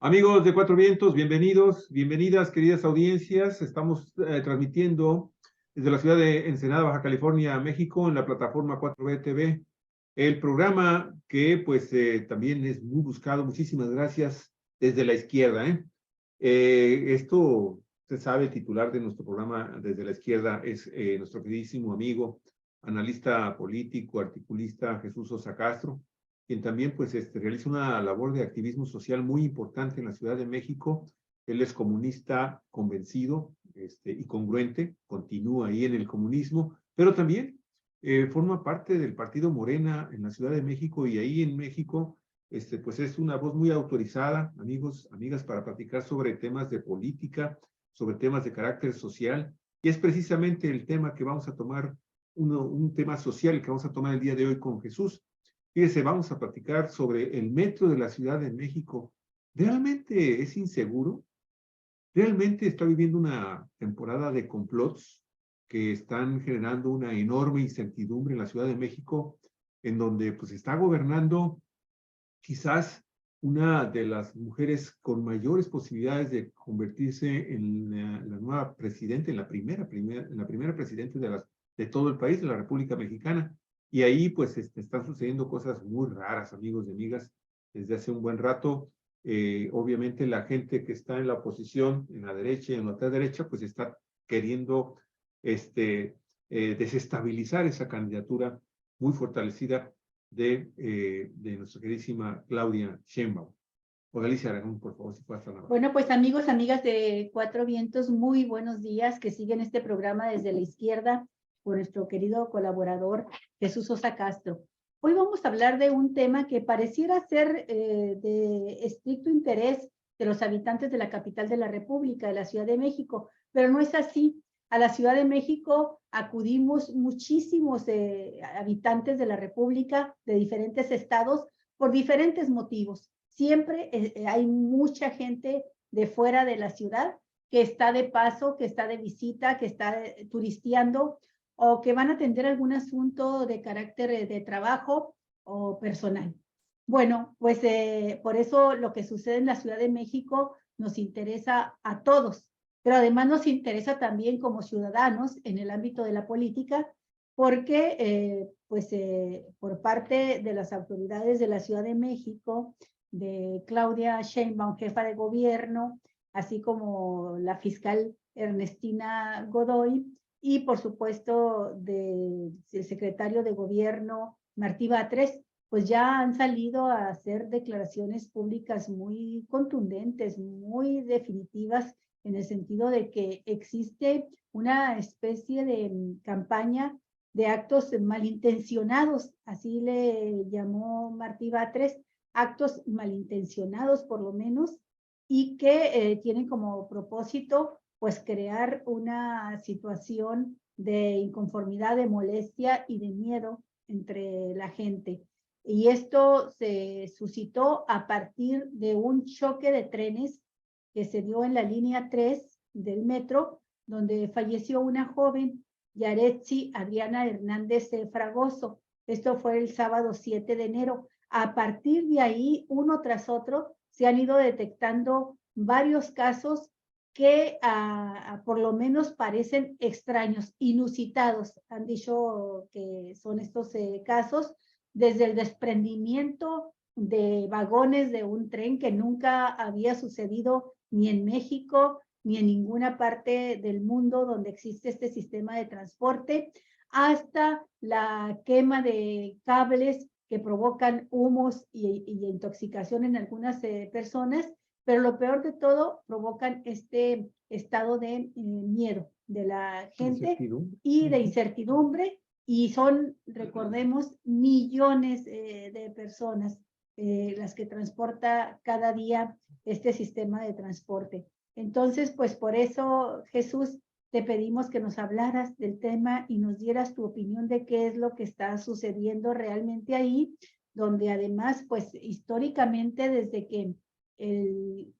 Amigos de Cuatro Vientos, bienvenidos, bienvenidas, queridas audiencias. Estamos transmitiendo desde la ciudad de Ensenada, Baja California, México, en la plataforma 4B TV, el programa que pues también es muy buscado. Muchísimas gracias desde la izquierda. Esto, se sabe, el titular de nuestro programa desde la izquierda es nuestro queridísimo amigo, analista político, articulista Jesús Sosa Castro, quien también pues realiza una labor de activismo social muy importante en la Ciudad de México. Él es comunista convencido y congruente, continúa ahí en el comunismo, pero también forma parte del partido Morena en la Ciudad de México, y ahí en México pues es una voz muy autorizada, amigos, amigas, para platicar sobre temas de política, sobre temas de carácter social, y es precisamente el tema que vamos a tomar, un tema social que vamos a tomar el día de hoy con Jesús. Fíjese, vamos a platicar sobre el metro de la Ciudad de México. ¿Realmente es inseguro? ¿Realmente está viviendo una temporada de complots que están generando una enorme incertidumbre en la Ciudad de México, en donde pues está gobernando quizás una de las mujeres con mayores posibilidades de convertirse en la nueva presidenta, en la primera presidenta de todo el país, de la República Mexicana? Y ahí pues están sucediendo cosas muy raras, amigos y amigas, desde hace un buen rato. Obviamente la gente que está en la oposición, en la derecha y en la otra derecha, pues está queriendo desestabilizar esa candidatura muy fortalecida de nuestra queridísima Claudia Sheinbaum. O Galicia Aragón, por favor, si puedes hablar. Bueno, pues amigos, amigas de Cuatro Vientos, muy buenos días, que siguen este programa desde la izquierda con nuestro querido colaborador Jesús Sosa Castro. Hoy vamos a hablar de un tema que pareciera ser de estricto interés de los habitantes de la capital de la República, de la Ciudad de México, pero no es así. A la Ciudad de México acudimos muchísimos habitantes de la República, de diferentes estados, por diferentes motivos. Siempre hay mucha gente de fuera de la ciudad que está de paso, que está de visita, que está turisteando o que van a atender algún asunto de carácter de trabajo o personal. Bueno, pues por eso lo que sucede en la Ciudad de México nos interesa a todos, pero además nos interesa también como ciudadanos en el ámbito de la política, porque por parte de las autoridades de la Ciudad de México, de Claudia Sheinbaum, jefa de gobierno, así como la fiscal Ernestina Godoy, y por supuesto del secretario de gobierno Martí Batres, pues ya han salido a hacer declaraciones públicas muy contundentes, muy definitivas, en el sentido de que existe una especie de campaña de actos malintencionados, así le llamó Martí Batres, actos malintencionados por lo menos, y que tienen como propósito pues crear una situación de inconformidad, de molestia y de miedo entre la gente. Y esto se suscitó a partir de un choque de trenes que se dio en la línea 3 del metro, donde falleció una joven, Yaretsi Adriana Hernández Fragoso. Esto fue el sábado 7 de enero. A partir de ahí, uno tras otro, se han ido detectando varios casos que por lo menos parecen extraños, inusitados. Han dicho que son estos casos, desde el desprendimiento de vagones de un tren que nunca había sucedido ni en México ni en ninguna parte del mundo donde existe este sistema de transporte, hasta la quema de cables que provocan humos y intoxicación en algunas personas, pero lo peor de todo, provocan este estado de miedo de la gente y de incertidumbre, y son, recordemos, millones de personas las que transporta cada día este sistema de transporte. Entonces, pues por eso, Jesús, te pedimos que nos hablaras del tema y nos dieras tu opinión de qué es lo que está sucediendo realmente ahí, donde además, pues históricamente, desde que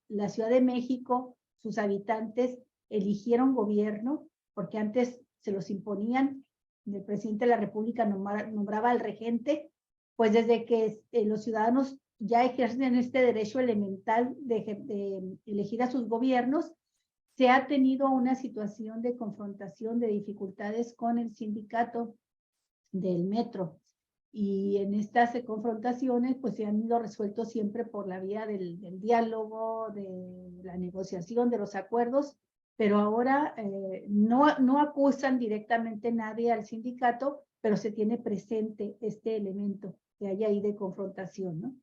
la Ciudad de México, sus habitantes eligieron gobierno, porque antes se los imponían, el presidente de la República nombraba al regente, pues desde que los ciudadanos ya ejercen este derecho elemental de elegir a sus gobiernos, se ha tenido una situación de confrontación, de dificultades con el sindicato del metro. Y en estas confrontaciones, pues se han ido resueltos siempre por la vía del diálogo, de la negociación, de los acuerdos, pero ahora no acusan directamente nadie al sindicato, pero se tiene presente este elemento que hay ahí de confrontación, ¿no?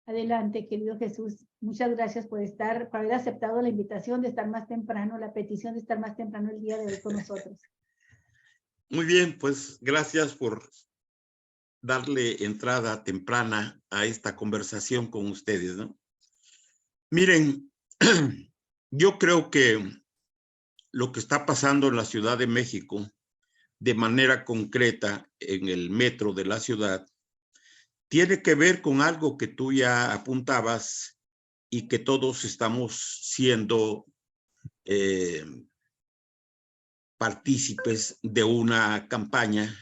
Adelante, querido Jesús. Muchas gracias por haber aceptado la invitación de estar más temprano, la petición de estar más temprano el día de hoy con nosotros. Muy bien, pues gracias por darle entrada temprana a esta conversación con ustedes, ¿no? Miren, yo creo que lo que está pasando en la Ciudad de México, de manera concreta en el metro de la ciudad, tiene que ver con algo que tú ya apuntabas y que todos estamos siendo partícipes de una campaña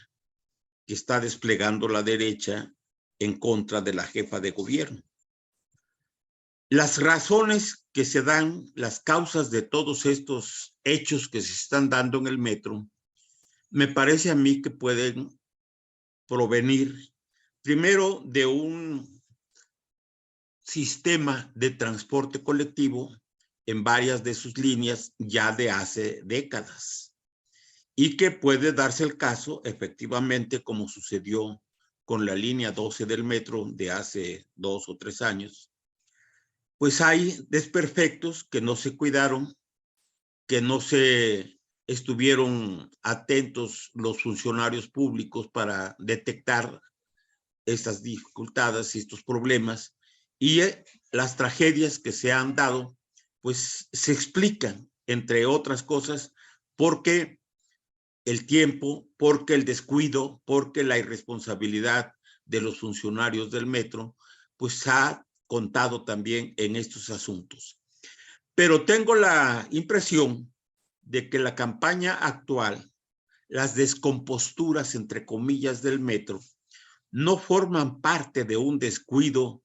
que está desplegando la derecha en contra de la jefa de gobierno. Las razones que se dan, las causas de todos estos hechos que se están dando en el metro, me parece a mí que pueden provenir primero de un sistema de transporte colectivo en varias de sus líneas ya de hace décadas y que puede darse el caso efectivamente como sucedió con la línea 12 del metro de hace 2 o 3 años. Pues hay desperfectos que no se cuidaron, que no se estuvieron atentos los funcionarios públicos para detectar estas dificultades y estos problemas, y las tragedias que se han dado, pues se explican, entre otras cosas, porque el tiempo, porque el descuido, porque la irresponsabilidad de los funcionarios del metro, pues ha contado también en estos asuntos. Pero tengo la impresión de que la campaña actual, las descomposturas, entre comillas, del metro, no forman parte de un descuido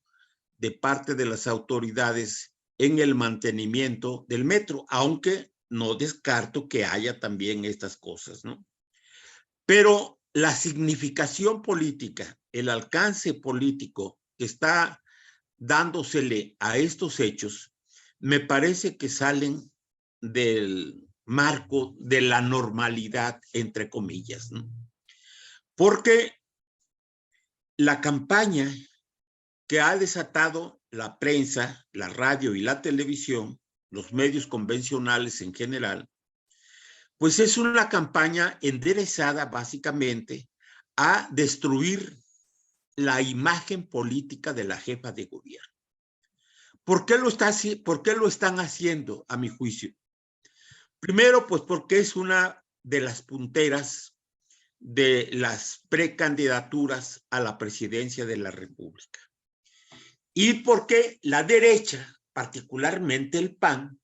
de parte de las autoridades en el mantenimiento del metro, aunque no descarto que haya también estas cosas, ¿no? Pero la significación política, el alcance político que está dándosele a estos hechos, me parece que salen del marco de la normalidad, entre comillas, ¿no? Porque la campaña que ha desatado la prensa, la radio y la televisión, los medios convencionales en general, pues es una campaña enderezada básicamente a destruir la imagen política de la jefa de gobierno. ¿Por qué lo están haciendo, a mi juicio? Primero, pues porque es una de las punteras de las precandidaturas a la presidencia de la República. Y porque la derecha, particularmente el PAN,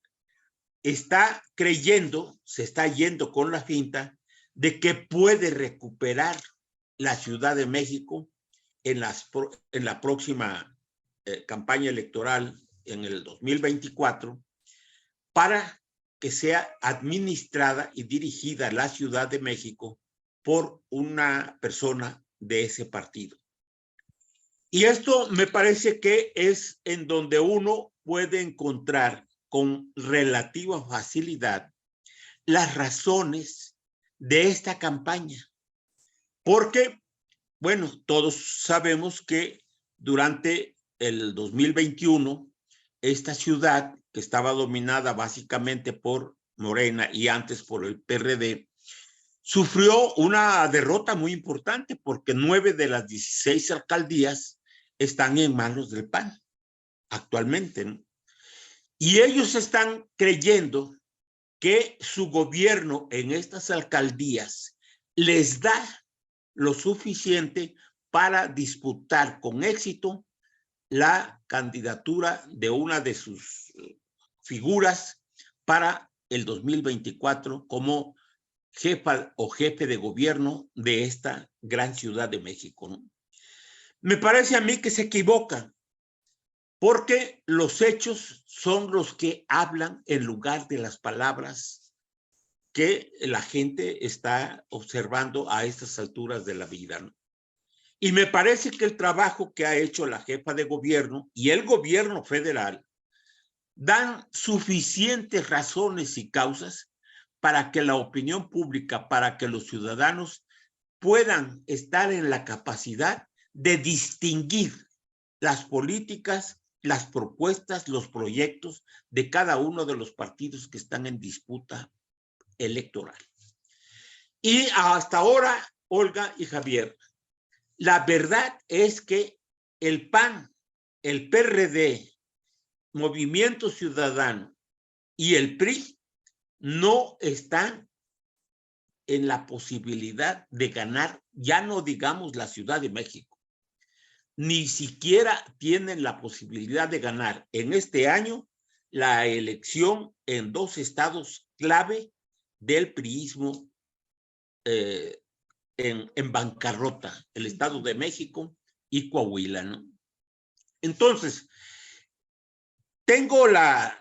está creyendo, se está yendo con la finta de que puede recuperar la Ciudad de México en la próxima campaña electoral en el 2024 para que sea administrada y dirigida la Ciudad de México por una persona de ese partido. Y esto me parece que es en donde uno puede encontrar con relativa facilidad las razones de esta campaña. Porque, bueno, todos sabemos que durante el 2021, esta ciudad, que estaba dominada básicamente por Morena y antes por el PRD, sufrió una derrota muy importante porque 9 de las 16 alcaldías están en manos del PAN actualmente, ¿no? Y ellos están creyendo que su gobierno en estas alcaldías les da lo suficiente para disputar con éxito la candidatura de una de sus figuras para el 2024 como jefa o jefe de gobierno de esta gran Ciudad de México, ¿no? Me parece a mí que se equivocan porque los hechos son los que hablan en lugar de las palabras que la gente está observando a estas alturas de la vida, ¿no? Y me parece que el trabajo que ha hecho la jefa de gobierno y el gobierno federal dan suficientes razones y causas para que la opinión pública, para que los ciudadanos puedan estar en la capacidad de distinguir las políticas, las propuestas, los proyectos de cada uno de los partidos que están en disputa electoral. Y hasta ahora, Olga y Javier, la verdad es que el PAN, el PRD, Movimiento Ciudadano y el PRI no están en la posibilidad de ganar, ya no digamos la Ciudad de México, ni siquiera tienen la posibilidad de ganar en este año la elección en 2 estados clave del priismo en bancarrota, el Estado de México y Coahuila, ¿no? Entonces, tengo la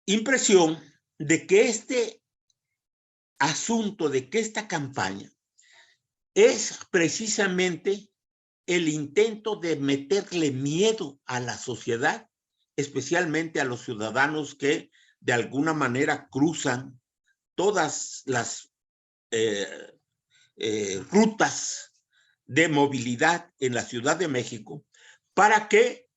impresión de que este asunto, de que esta campaña es precisamente el intento de meterle miedo a la sociedad, especialmente a los ciudadanos que de alguna manera cruzan todas las rutas de movilidad en la Ciudad de México, para que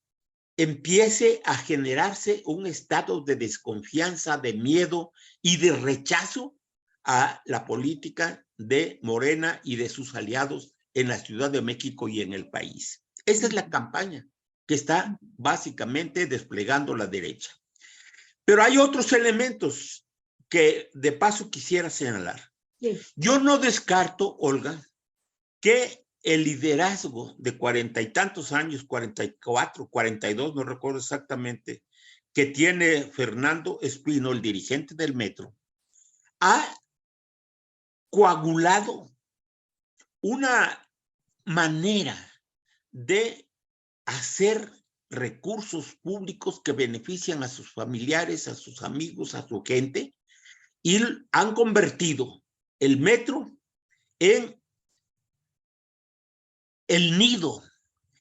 empiece a generarse un estado de desconfianza, de miedo y de rechazo a la política de Morena y de sus aliados en la Ciudad de México y en el país. Esa es la campaña que está básicamente desplegando la derecha. Pero hay otros elementos que de paso quisiera señalar. Sí. Yo no descarto, Olga, que el liderazgo de 40 y tantos años, 44, 42, no recuerdo exactamente, que tiene Fernando Espino, el dirigente del metro, ha coagulado una manera de hacer recursos públicos que benefician a sus familiares, a sus amigos, a su gente, y han convertido el metro en el nido,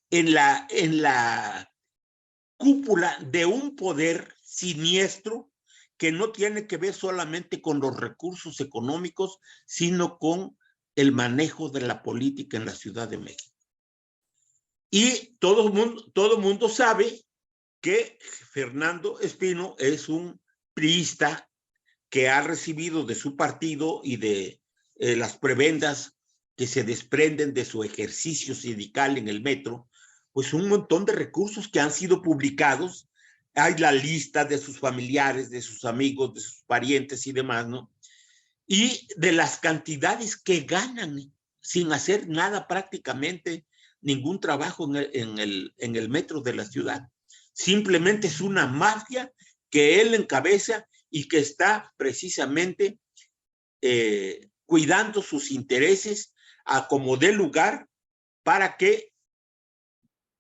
en la cúpula de un poder siniestro que no tiene que ver solamente con los recursos económicos, sino con el manejo de la política en la Ciudad de México. Y todo mundo sabe que Fernando Espino es un priista que ha recibido de su partido y de las prebendas que se desprenden de su ejercicio sindical en el metro, pues un montón de recursos que han sido publicados. Hay la lista de sus familiares, de sus amigos, de sus parientes y demás, ¿no? Y de las cantidades que ganan sin hacer nada prácticamente, ningún trabajo en el metro de la ciudad. Simplemente es una mafia que él encabeza y que está precisamente cuidando sus intereses a como dé lugar para que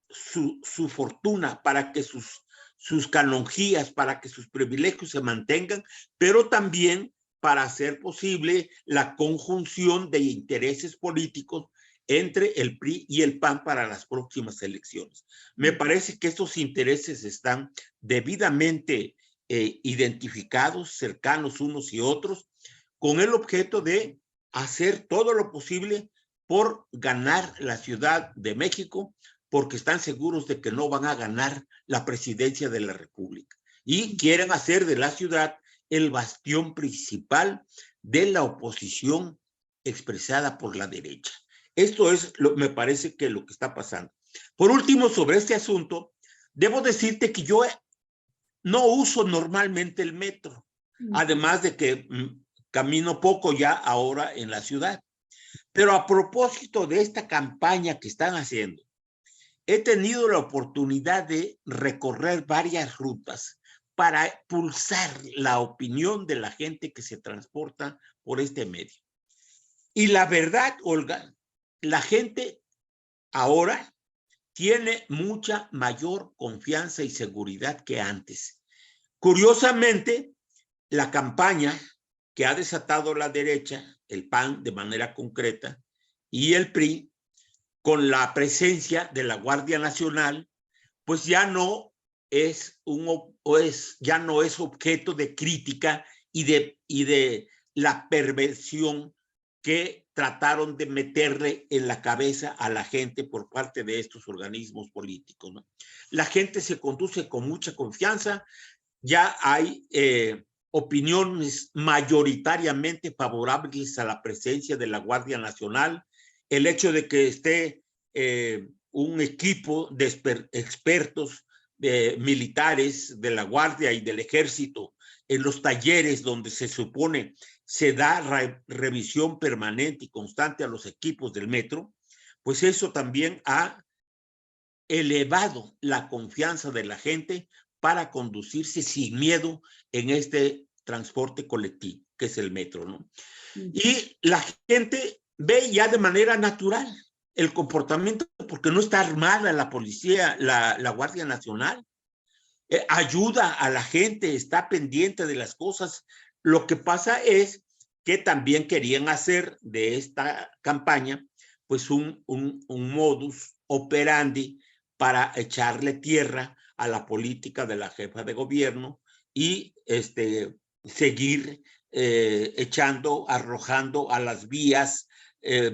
su fortuna, para que sus canonjías, para que sus privilegios se mantengan, pero también para hacer posible la conjunción de intereses políticos entre el PRI y el PAN para las próximas elecciones. Me parece que estos intereses están debidamente identificados, cercanos unos y otros, con el objeto de hacer todo lo posible por ganar la Ciudad de México, porque están seguros de que no van a ganar la presidencia de la República. Y quieren hacer de la ciudad el bastión principal de la oposición expresada por la derecha. Esto es, me parece que lo que está pasando. Por último, sobre este asunto, debo decirte que yo no uso normalmente el metro, además de que camino poco ya ahora en la ciudad. Pero a propósito de esta campaña que están haciendo, he tenido la oportunidad de recorrer varias rutas para pulsar la opinión de la gente que se transporta por este medio. Y la verdad, Olga, la gente ahora tiene mucha mayor confianza y seguridad que antes. Curiosamente, la campaña que ha desatado la derecha, el PAN de manera concreta, y el PRI, con la presencia de la Guardia Nacional, pues ya no es ya no es objeto de crítica y de la perversión que trataron de meterle en la cabeza a la gente por parte de estos organismos políticos, ¿no? La gente se conduce con mucha confianza, ya hay opiniones mayoritariamente favorables a la presencia de la Guardia Nacional, el hecho de que esté un equipo de expertos militares de la Guardia y del Ejército en los talleres donde se supone se da revisión permanente y constante a los equipos del metro, pues eso también ha elevado la confianza de la gente para conducirse sin miedo en este transporte colectivo, que es el metro, ¿no? Y la gente ve ya de manera natural el comportamiento, porque no está armada la policía, la Guardia Nacional. Ayuda a la gente, está pendiente de las cosas. Lo que pasa es que también querían hacer de esta campaña pues un modus operandi para echarle tierra a la política de la jefa de gobierno y seguir arrojando a las vías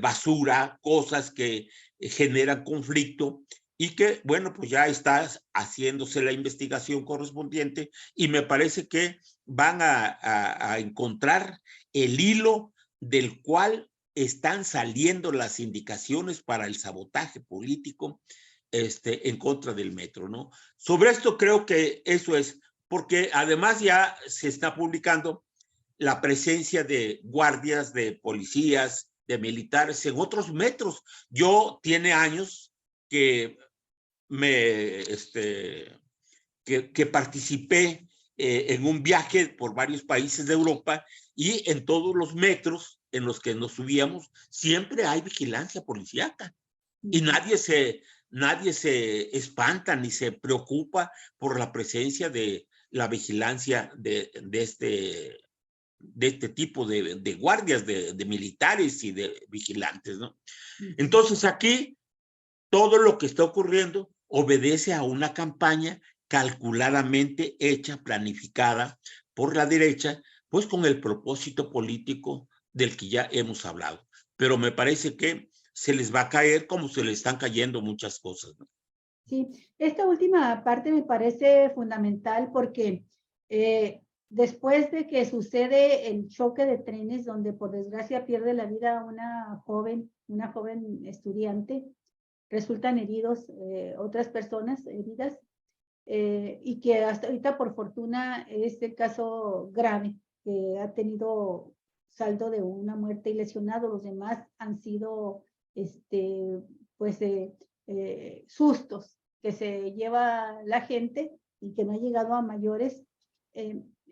basura, cosas que generan conflicto y que, bueno, pues ya está haciéndose la investigación correspondiente y me parece que van a encontrar el hilo del cual están saliendo las indicaciones para el sabotaje político en contra del metro, ¿no? Sobre esto creo que eso es, porque además ya se está publicando la presencia de guardias, de policías, de militares en otros metros. Yo tiene años que que participé en un viaje por varios países de Europa y en todos los metros en los que nos subíamos siempre hay vigilancia policíaca y nadie se espanta ni se preocupa por la presencia de la vigilancia de este tipo de guardias, de militares y de vigilantes, ¿no? Entonces aquí todo lo que está ocurriendo obedece a una campaña calculadamente hecha, planificada por la derecha, pues con el propósito político del que ya hemos hablado. Pero me parece que se les va a caer como se les están cayendo muchas cosas, ¿no? Sí, esta última parte me parece fundamental porque después de que sucede el choque de trenes donde por desgracia pierde la vida una joven estudiante, resultan heridos otras personas heridas y que hasta ahorita por fortuna es el caso grave que ha tenido saldo de una muerte y lesionado. Los demás han sido sustos que se lleva la gente y que no ha llegado a mayores.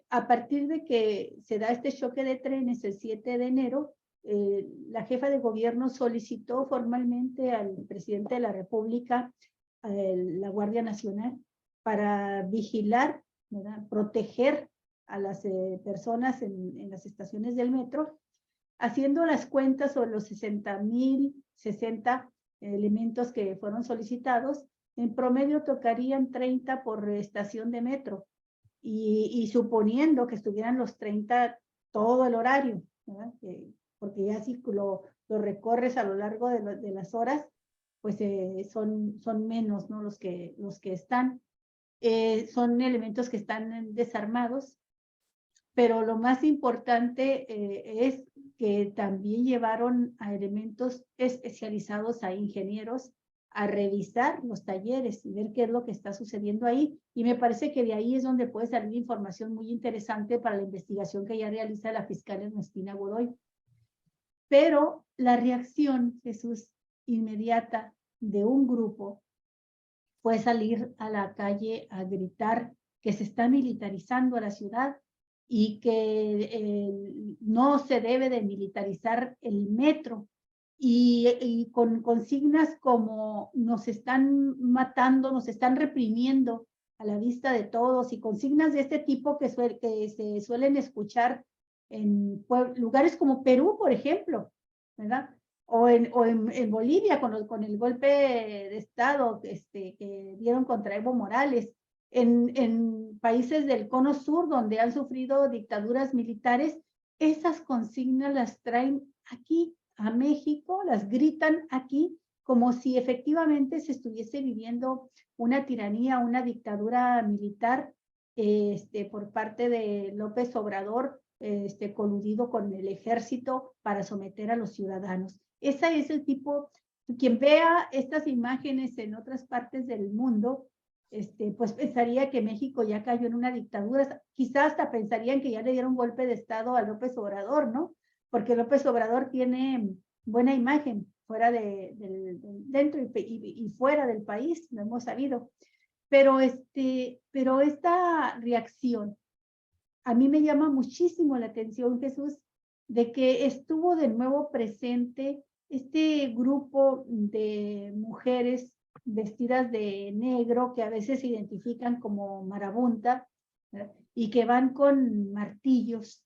A partir de que se da este choque de trenes el 7 de enero, la jefa de gobierno solicitó formalmente al presidente de la República, la Guardia Nacional, para vigilar, ¿verdad? Proteger a las personas en las estaciones del metro, haciendo las cuentas sobre los 60 elementos que fueron solicitados. En promedio tocarían 30 por estación de metro y suponiendo que estuvieran los 30 todo el horario, ¿verdad? Porque ya si lo recorres a lo largo de las horas, pues son menos, ¿no? Los que están. Son elementos que están desarmados, pero lo más importante es que también llevaron a elementos especializados, a ingenieros, a revisar los talleres y ver qué es lo que está sucediendo ahí. Y me parece que de ahí es donde puede salir información muy interesante para la investigación que ya realiza la fiscal Ernestina Godoy. Pero la reacción, Jesús, inmediata de un grupo fue salir a la calle a gritar que se está militarizando la ciudad y que no se debe de militarizar el metro, y con consignas como nos están matando, nos están reprimiendo a la vista de todos, y consignas de este tipo que se suelen escuchar en lugares como Perú, por ejemplo, ¿verdad? O en Bolivia con el golpe de Estado que dieron contra Evo Morales, en países del Cono Sur donde han sufrido dictaduras militares, esas consignas las traen aquí a México, las gritan aquí, como si efectivamente se estuviese viviendo una tiranía, una dictadura militar por parte de López Obrador, coludido con el ejército para someter a los ciudadanos. Ese es el tipo, quien vea estas imágenes en otras partes del mundo, pues pensaría que México ya cayó en una dictadura, quizás hasta pensarían que ya le dieron golpe de Estado a López Obrador, ¿no? Porque López Obrador tiene buena imagen fuera dentro y fuera del país, lo hemos sabido. Pero esta reacción a mí me llama muchísimo la atención, Jesús, de que estuvo de nuevo presente este grupo de mujeres vestidas de negro, que a veces se identifican como marabunta, ¿verdad? Y que van con martillos,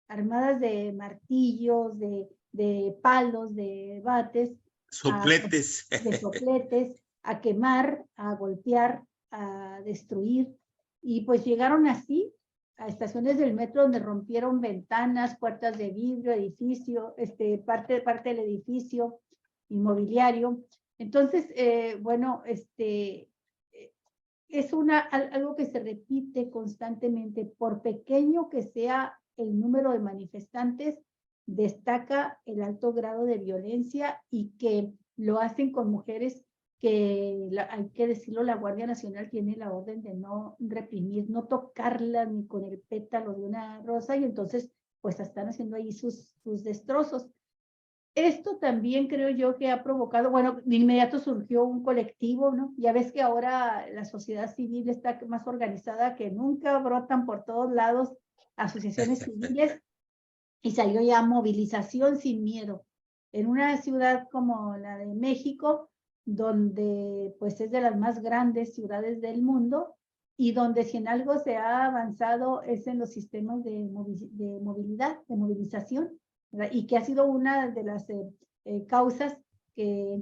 armadas de martillos, de palos, de bates, Sopletes. de sopletes, a quemar, a golpear, a destruir. Y pues llegaron así a estaciones del metro donde rompieron ventanas, puertas de vidrio, edificio, parte del edificio inmobiliario. Entonces, bueno, es algo que se repite constantemente. Por pequeño que sea el número de manifestantes, destaca el alto grado de violencia, y que lo hacen con mujeres que, hay que decirlo, la Guardia Nacional tiene la orden de no reprimir, no tocarlas ni con el pétalo de una rosa, y entonces pues están haciendo ahí sus destrozos. Esto también creo yo que ha provocado, bueno, de inmediato surgió un colectivo, ¿no? Ya ves que ahora la sociedad civil está más organizada que nunca, brotan por todos lados asociaciones civiles, y salió ya movilización sin miedo. En una ciudad como la de México, donde pues es de las más grandes ciudades del mundo, y donde si en algo se ha avanzado es en los sistemas de movilidad, de movilización, ¿verdad? Y que ha sido una de las causas que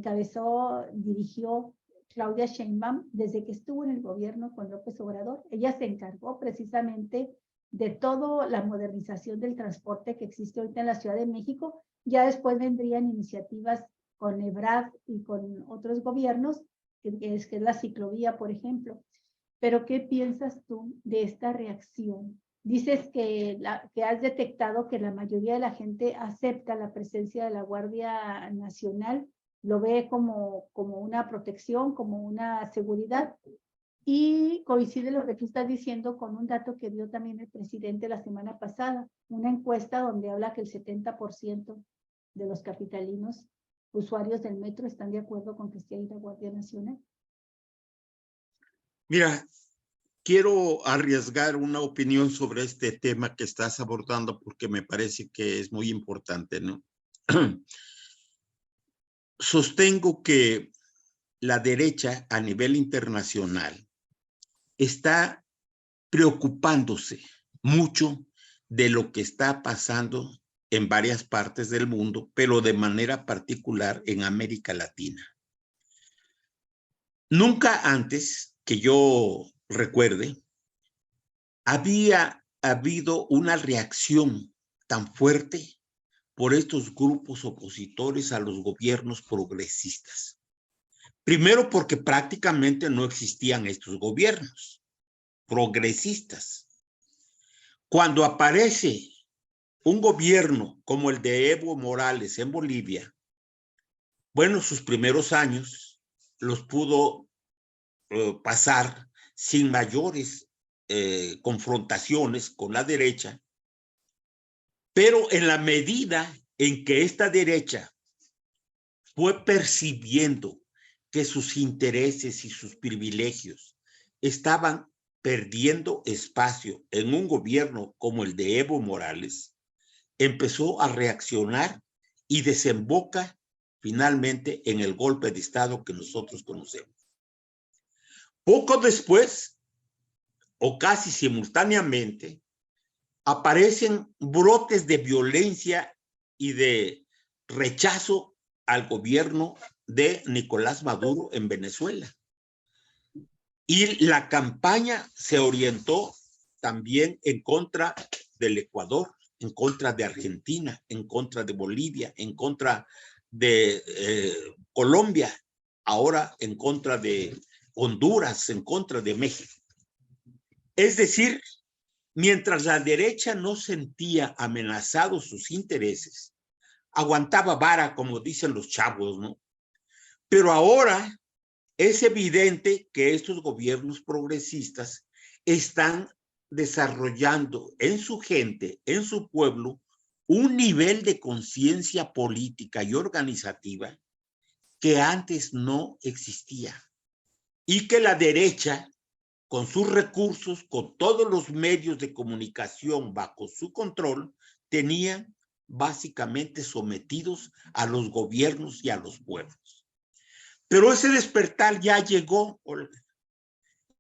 dirigió Claudia Sheinbaum desde que estuvo en el gobierno con López Obrador. Ella se encargó precisamente de toda la modernización del transporte que existe ahorita en la Ciudad de México. Ya después vendrían iniciativas con EBRAD y con otros gobiernos, que es la ciclovía, por ejemplo. Pero ¿qué piensas tú de esta reacción? Dices que has detectado que la mayoría de la gente acepta la presencia de la Guardia Nacional, lo ve como una protección, como una seguridad, y coincide lo que tú estás diciendo con un dato que dio también el presidente la semana pasada, una encuesta donde habla que el 70% de los capitalinos usuarios del metro están de acuerdo con que esté ahí la Guardia Nacional. Mira, quiero arriesgar una opinión sobre este tema que estás abordando porque me parece que es muy importante, ¿no? Sostengo que la derecha a nivel internacional está preocupándose mucho de lo que está pasando en varias partes del mundo, pero de manera particular en América Latina. Nunca antes que yo recuerde había habido una reacción tan fuerte por estos grupos opositores a los gobiernos progresistas. Primero porque prácticamente no existían estos gobiernos progresistas. Cuando aparece un gobierno como el de Evo Morales en Bolivia, bueno, sus primeros años los pudo pasar sin mayores confrontaciones con la derecha, pero en la medida en que esta derecha fue percibiendo que sus intereses y sus privilegios estaban perdiendo espacio en un gobierno como el de Evo Morales, empezó a reaccionar y desemboca finalmente en el golpe de Estado que nosotros conocemos. Poco después, o casi simultáneamente, aparecen brotes de violencia y de rechazo al gobierno de Nicolás Maduro en Venezuela. Y la campaña se orientó también en contra del Ecuador, en contra de Argentina, en contra de Bolivia, en contra de Colombia, ahora en contra de Honduras, en contra de México. Es decir, mientras la derecha no sentía amenazados sus intereses, aguantaba vara, como dicen los chavos, ¿no? Pero ahora es evidente que estos gobiernos progresistas están desarrollando en su gente, en su pueblo, un nivel de conciencia política y organizativa que antes no existía. Y que la derecha, con sus recursos, con todos los medios de comunicación bajo su control, tenía básicamente sometidos a los gobiernos y a los pueblos. Pero ese despertar ya llegó, Olga.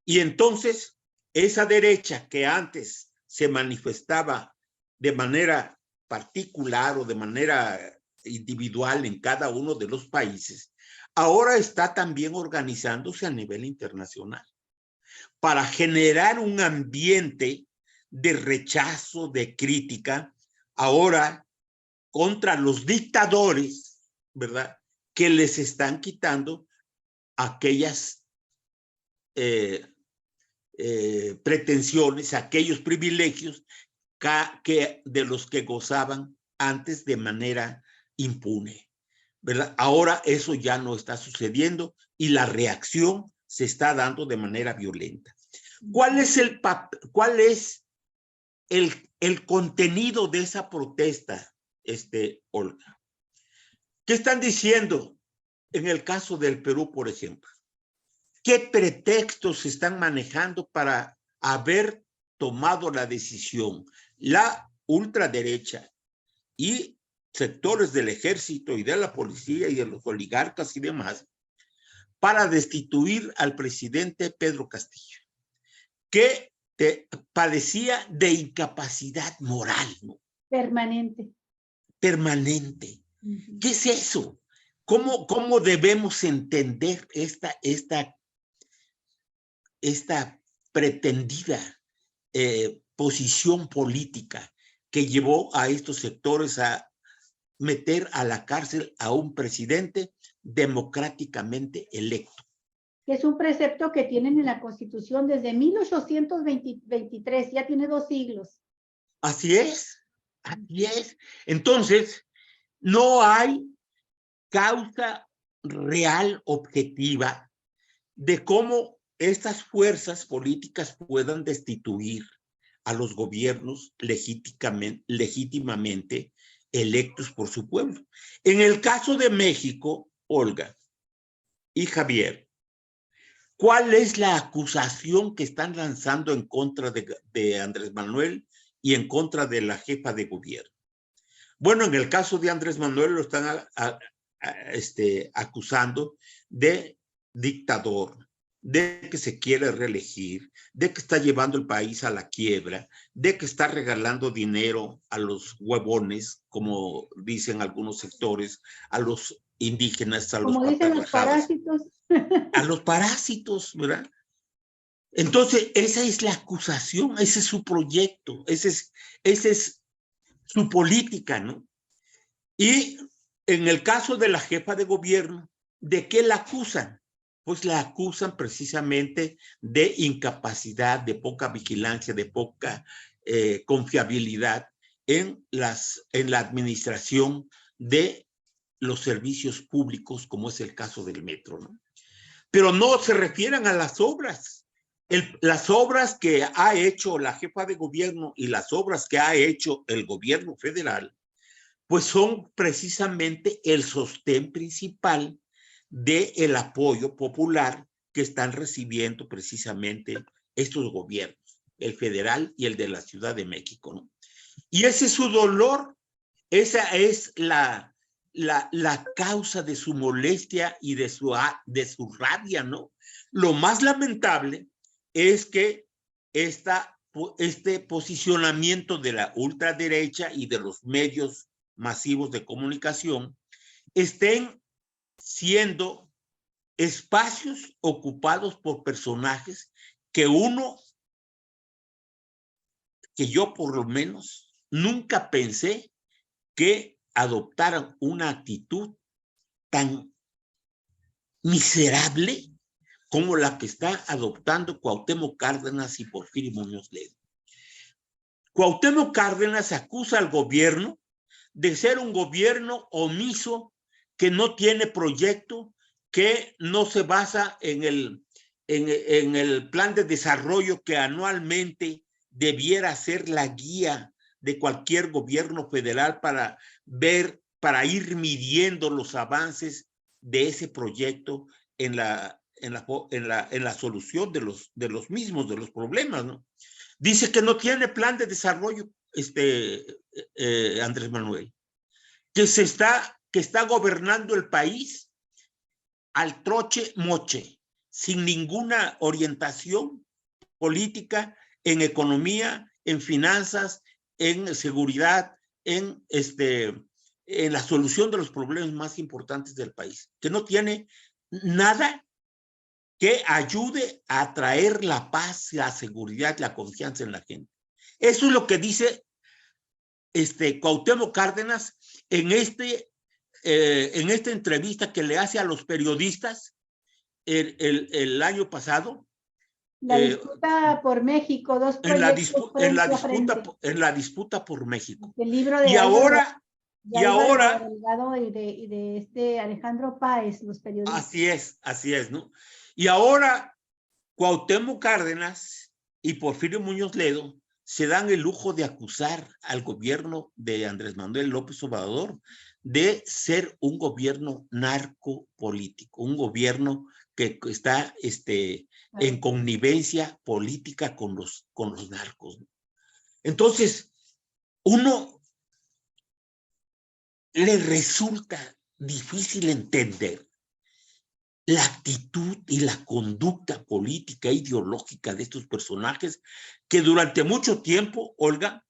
Y entonces esa derecha que antes se manifestaba de manera particular o de manera individual en cada uno de los países, ahora está también organizándose a nivel internacional para generar un ambiente de rechazo, de crítica, ahora contra los dictadores, ¿verdad?, que les están quitando aquellas pretensiones, aquellos privilegios de los que gozaban antes de manera impune, ¿verdad? Ahora eso ya no está sucediendo y la reacción se está dando de manera violenta. ¿Cuál es el contenido de esa protesta, Olga? ¿Qué están diciendo en el caso del Perú, por ejemplo? ¿Qué pretextos se están manejando para haber tomado la decisión la ultraderecha y sectores del ejército y de la policía y de los oligarcas y demás para destituir al presidente Pedro Castillo, que padecía de incapacidad moral, ¿no? Permanente. Permanente. ¿Qué es eso? ¿Cómo debemos entender esta pretendida posición política que llevó a estos sectores a meter a la cárcel a un presidente democráticamente electo? Es un precepto que tienen en la Constitución desde 1823, ya tiene 2 siglos. Así es, así es. Entonces, no hay causa real, objetiva, de cómo estas fuerzas políticas puedan destituir a los gobiernos legítimamente electos por su pueblo. En el caso de México, Olga y Javier, ¿cuál es la acusación que están lanzando en contra de Andrés Manuel y en contra de la jefa de gobierno? Bueno, en el caso de Andrés Manuel lo están acusando de dictador, de que se quiere reelegir, de que está llevando el país a la quiebra, de que está regalando dinero a los huevones, como dicen algunos sectores, a los indígenas, a los parásitos. A los parásitos, ¿verdad? Entonces, esa es la acusación, ese es su proyecto, ese es su política, ¿no? Y en el caso de la jefa de gobierno, ¿de qué la acusan? Pues la acusan precisamente de incapacidad, de poca vigilancia, de poca confiabilidad en la administración de los servicios públicos, como es el caso del metro, ¿no? Pero no se refieren a las obras. Las obras que ha hecho la jefa de gobierno y las obras que ha hecho el gobierno federal, pues son precisamente el sostén principal del apoyo popular que están recibiendo precisamente estos gobiernos, el federal y el de la Ciudad de México, ¿no? Y ese es su dolor, esa es la la causa de su molestia y de su rabia, ¿no? Lo más lamentable es que este posicionamiento de la ultraderecha y de los medios masivos de comunicación estén siendo espacios ocupados por personajes que yo por lo menos nunca pensé que adoptaran una actitud tan miserable como la que está adoptando Cuauhtémoc Cárdenas y Porfirio Muñoz Ledo. Cuauhtémoc Cárdenas acusa al gobierno de ser un gobierno omiso, que no tiene proyecto, que no se basa en el plan de desarrollo que anualmente debiera ser la guía de cualquier gobierno federal para ir midiendo los avances de ese proyecto en la solución de los mismos, de los problemas, ¿no? Dice que no tiene plan de desarrollo, Andrés Manuel, que está gobernando el país al troche moche, sin ninguna orientación política en economía, en finanzas, en seguridad, en la solución de los problemas más importantes del país, que no tiene nada que ayude a traer la paz, la seguridad, la confianza en la gente. Eso es lo que dice Cuauhtémoc Cárdenas en esta entrevista que le hace a los periodistas el año pasado. La disputa por México, dos proyectos en la disputa por México. El libro de ahora Delgado y de Alejandro Páez, los periodistas. Así es, ¿no? Y ahora Cuauhtémoc Cárdenas y Porfirio Muñoz Ledo se dan el lujo de acusar al gobierno de Andrés Manuel López Obrador de ser un gobierno narcopolítico, un gobierno que está en connivencia política con los narcos. Entonces, uno le resulta difícil entender la actitud y la conducta política e ideológica de estos personajes que durante mucho tiempo, Olga,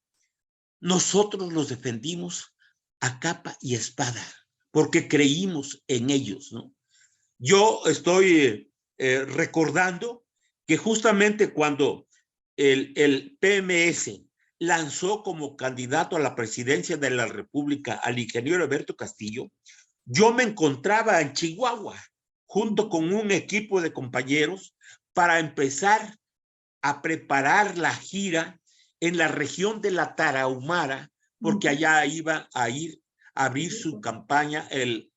nosotros los defendimos a capa y espada porque creímos en ellos, ¿no? Yo estoy recordando que justamente cuando el PMS lanzó como candidato a la presidencia de la República al ingeniero Eberto Castillo, yo me encontraba en Chihuahua junto con un equipo de compañeros para empezar a preparar la gira en la región de la Tarahumara, porque allá iba a abrir su campaña el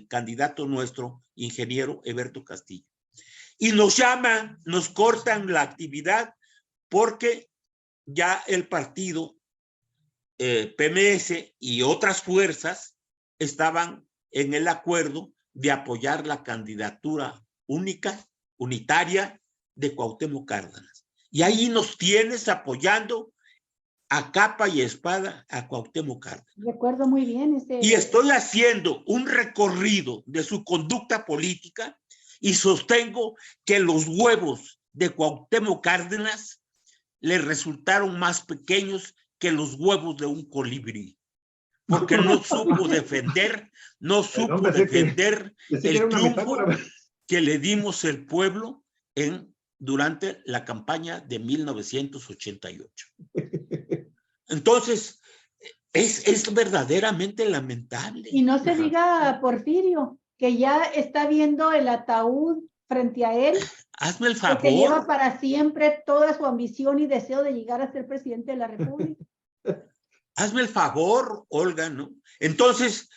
candidato nuestro, ingeniero Eberto Castillo. Y nos llaman, nos cortan la actividad porque ya el partido PMS y otras fuerzas estaban en el acuerdo de apoyar la candidatura unitaria de Cuauhtémoc Cárdenas. Y ahí nos tienes apoyando a capa y espada a Cuauhtémoc Cárdenas. Recuerdo muy bien Y estoy haciendo un recorrido de su conducta política y sostengo que los huevos de Cuauhtémoc Cárdenas le resultaron más pequeños que los huevos de un colibrí, porque no supo defender el triunfo que le dimos el pueblo durante la campaña de 1988. Entonces, es verdaderamente lamentable. Y no se diga a Porfirio, que ya está viendo el ataúd frente a él. Hazme el favor. Que lleva para siempre toda su ambición y deseo de llegar a ser presidente de la República. Hazme el favor, Olga, ¿no? Entonces,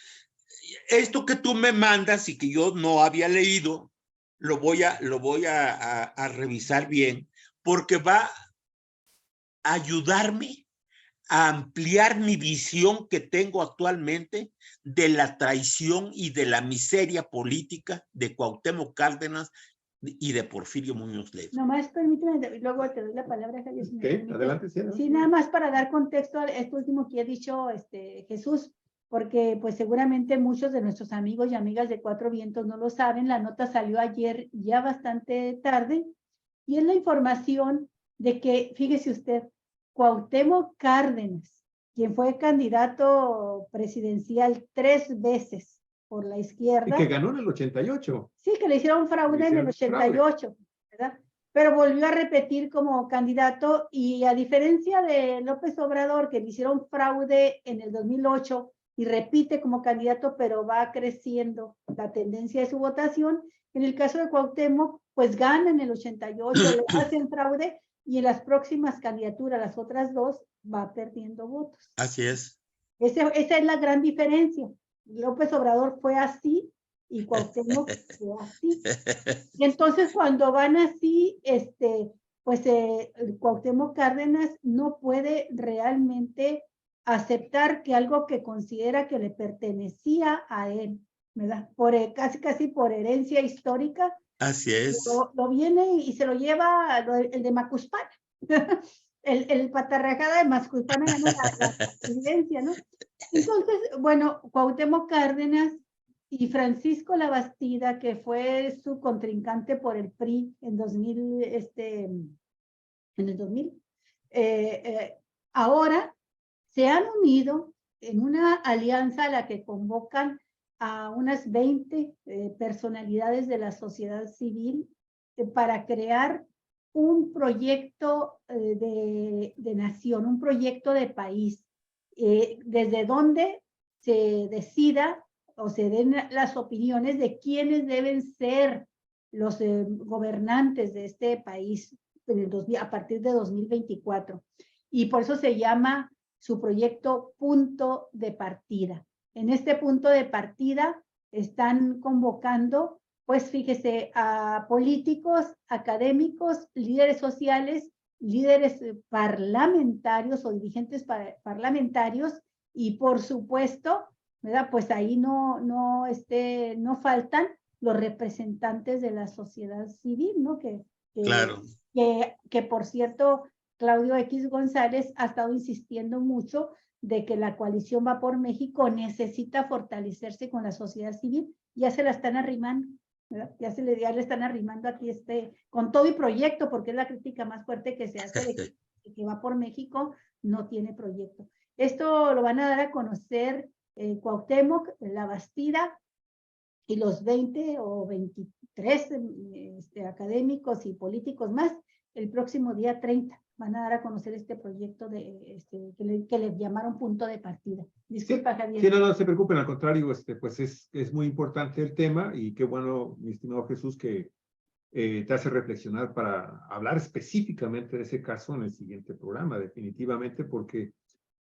esto que tú me mandas y que yo no había leído, lo voy a revisar bien, porque va a ayudarme a ampliar mi visión que tengo actualmente de la traición y de la miseria política de Cuauhtémoc Cárdenas y de Porfirio Muñoz Ledo. Nomás permíteme, luego te doy la palabra, Javier. Sí, adelante. Sí, nada más para dar contexto a esto último que ha dicho Jesús. porque pues seguramente muchos de nuestros amigos y amigas de Cuatro Vientos no lo saben. La nota salió ayer ya bastante tarde y es la información de que, fíjese usted, Cuauhtémoc Cárdenas, quien fue candidato presidencial 3 veces por la Y izquierda. que ganó en el 88. Sí, que le hicieron fraude en el 88, ¿verdad? Pero volvió a repetir como candidato y a diferencia de López Obrador, que le hicieron fraude en el 2008 y repite como candidato, pero va creciendo la tendencia de su votación, en el caso de Cuauhtémoc, pues gana en el 88, le hacen fraude y en las próximas candidaturas, las otras dos, va perdiendo votos. Así es. Esa es la gran diferencia. López Obrador fue así y Cuauhtémoc fue así. Y entonces cuando van así, pues Cuauhtémoc Cárdenas no puede realmente aceptar que algo que considera que le pertenecía a él, ¿verdad? Casi por herencia histórica. Así es. Lo viene y se lo lleva el de Macuspana. El patarrajada de Macuspana gana la presidencia, ¿no? Entonces, bueno, Cuauhtémoc Cárdenas y Francisco Labastida, que fue su contrincante por el PRI en 2000, en el 2000, ahora se han unido en una alianza a la que convocan a unas 20 personalidades de la sociedad civil para crear un proyecto de nación, un proyecto de país, desde donde se decida o se den las opiniones de quiénes deben ser los gobernantes de este país a partir de 2024. Y por eso se llama su proyecto Punto de Partida. En este punto de partida están convocando, pues fíjese, a políticos, académicos, líderes sociales, líderes parlamentarios o dirigentes parlamentarios y por supuesto, ¿verdad? Pues ahí no faltan los representantes de la sociedad civil, ¿no? Claro. Que por cierto, Claudio X González ha estado insistiendo mucho de que la coalición Va por México necesita fortalecerse con la sociedad civil. Ya se la están arrimando, ¿verdad? Ya le están arrimando aquí con todo y proyecto, porque es la crítica más fuerte que se hace de que Va por México no tiene proyecto. Esto lo van a dar a conocer Cuauhtémoc, Labastida y los 20 o 23 académicos y políticos más el próximo día 30. Van a dar a conocer este proyecto que le llamaron Punto de Partida. Disculpa, sí, Javier. Sí, no se preocupen, al contrario, pues es muy importante el tema y qué bueno, mi estimado Jesús, que te hace reflexionar para hablar específicamente de ese caso en el siguiente programa, definitivamente, porque,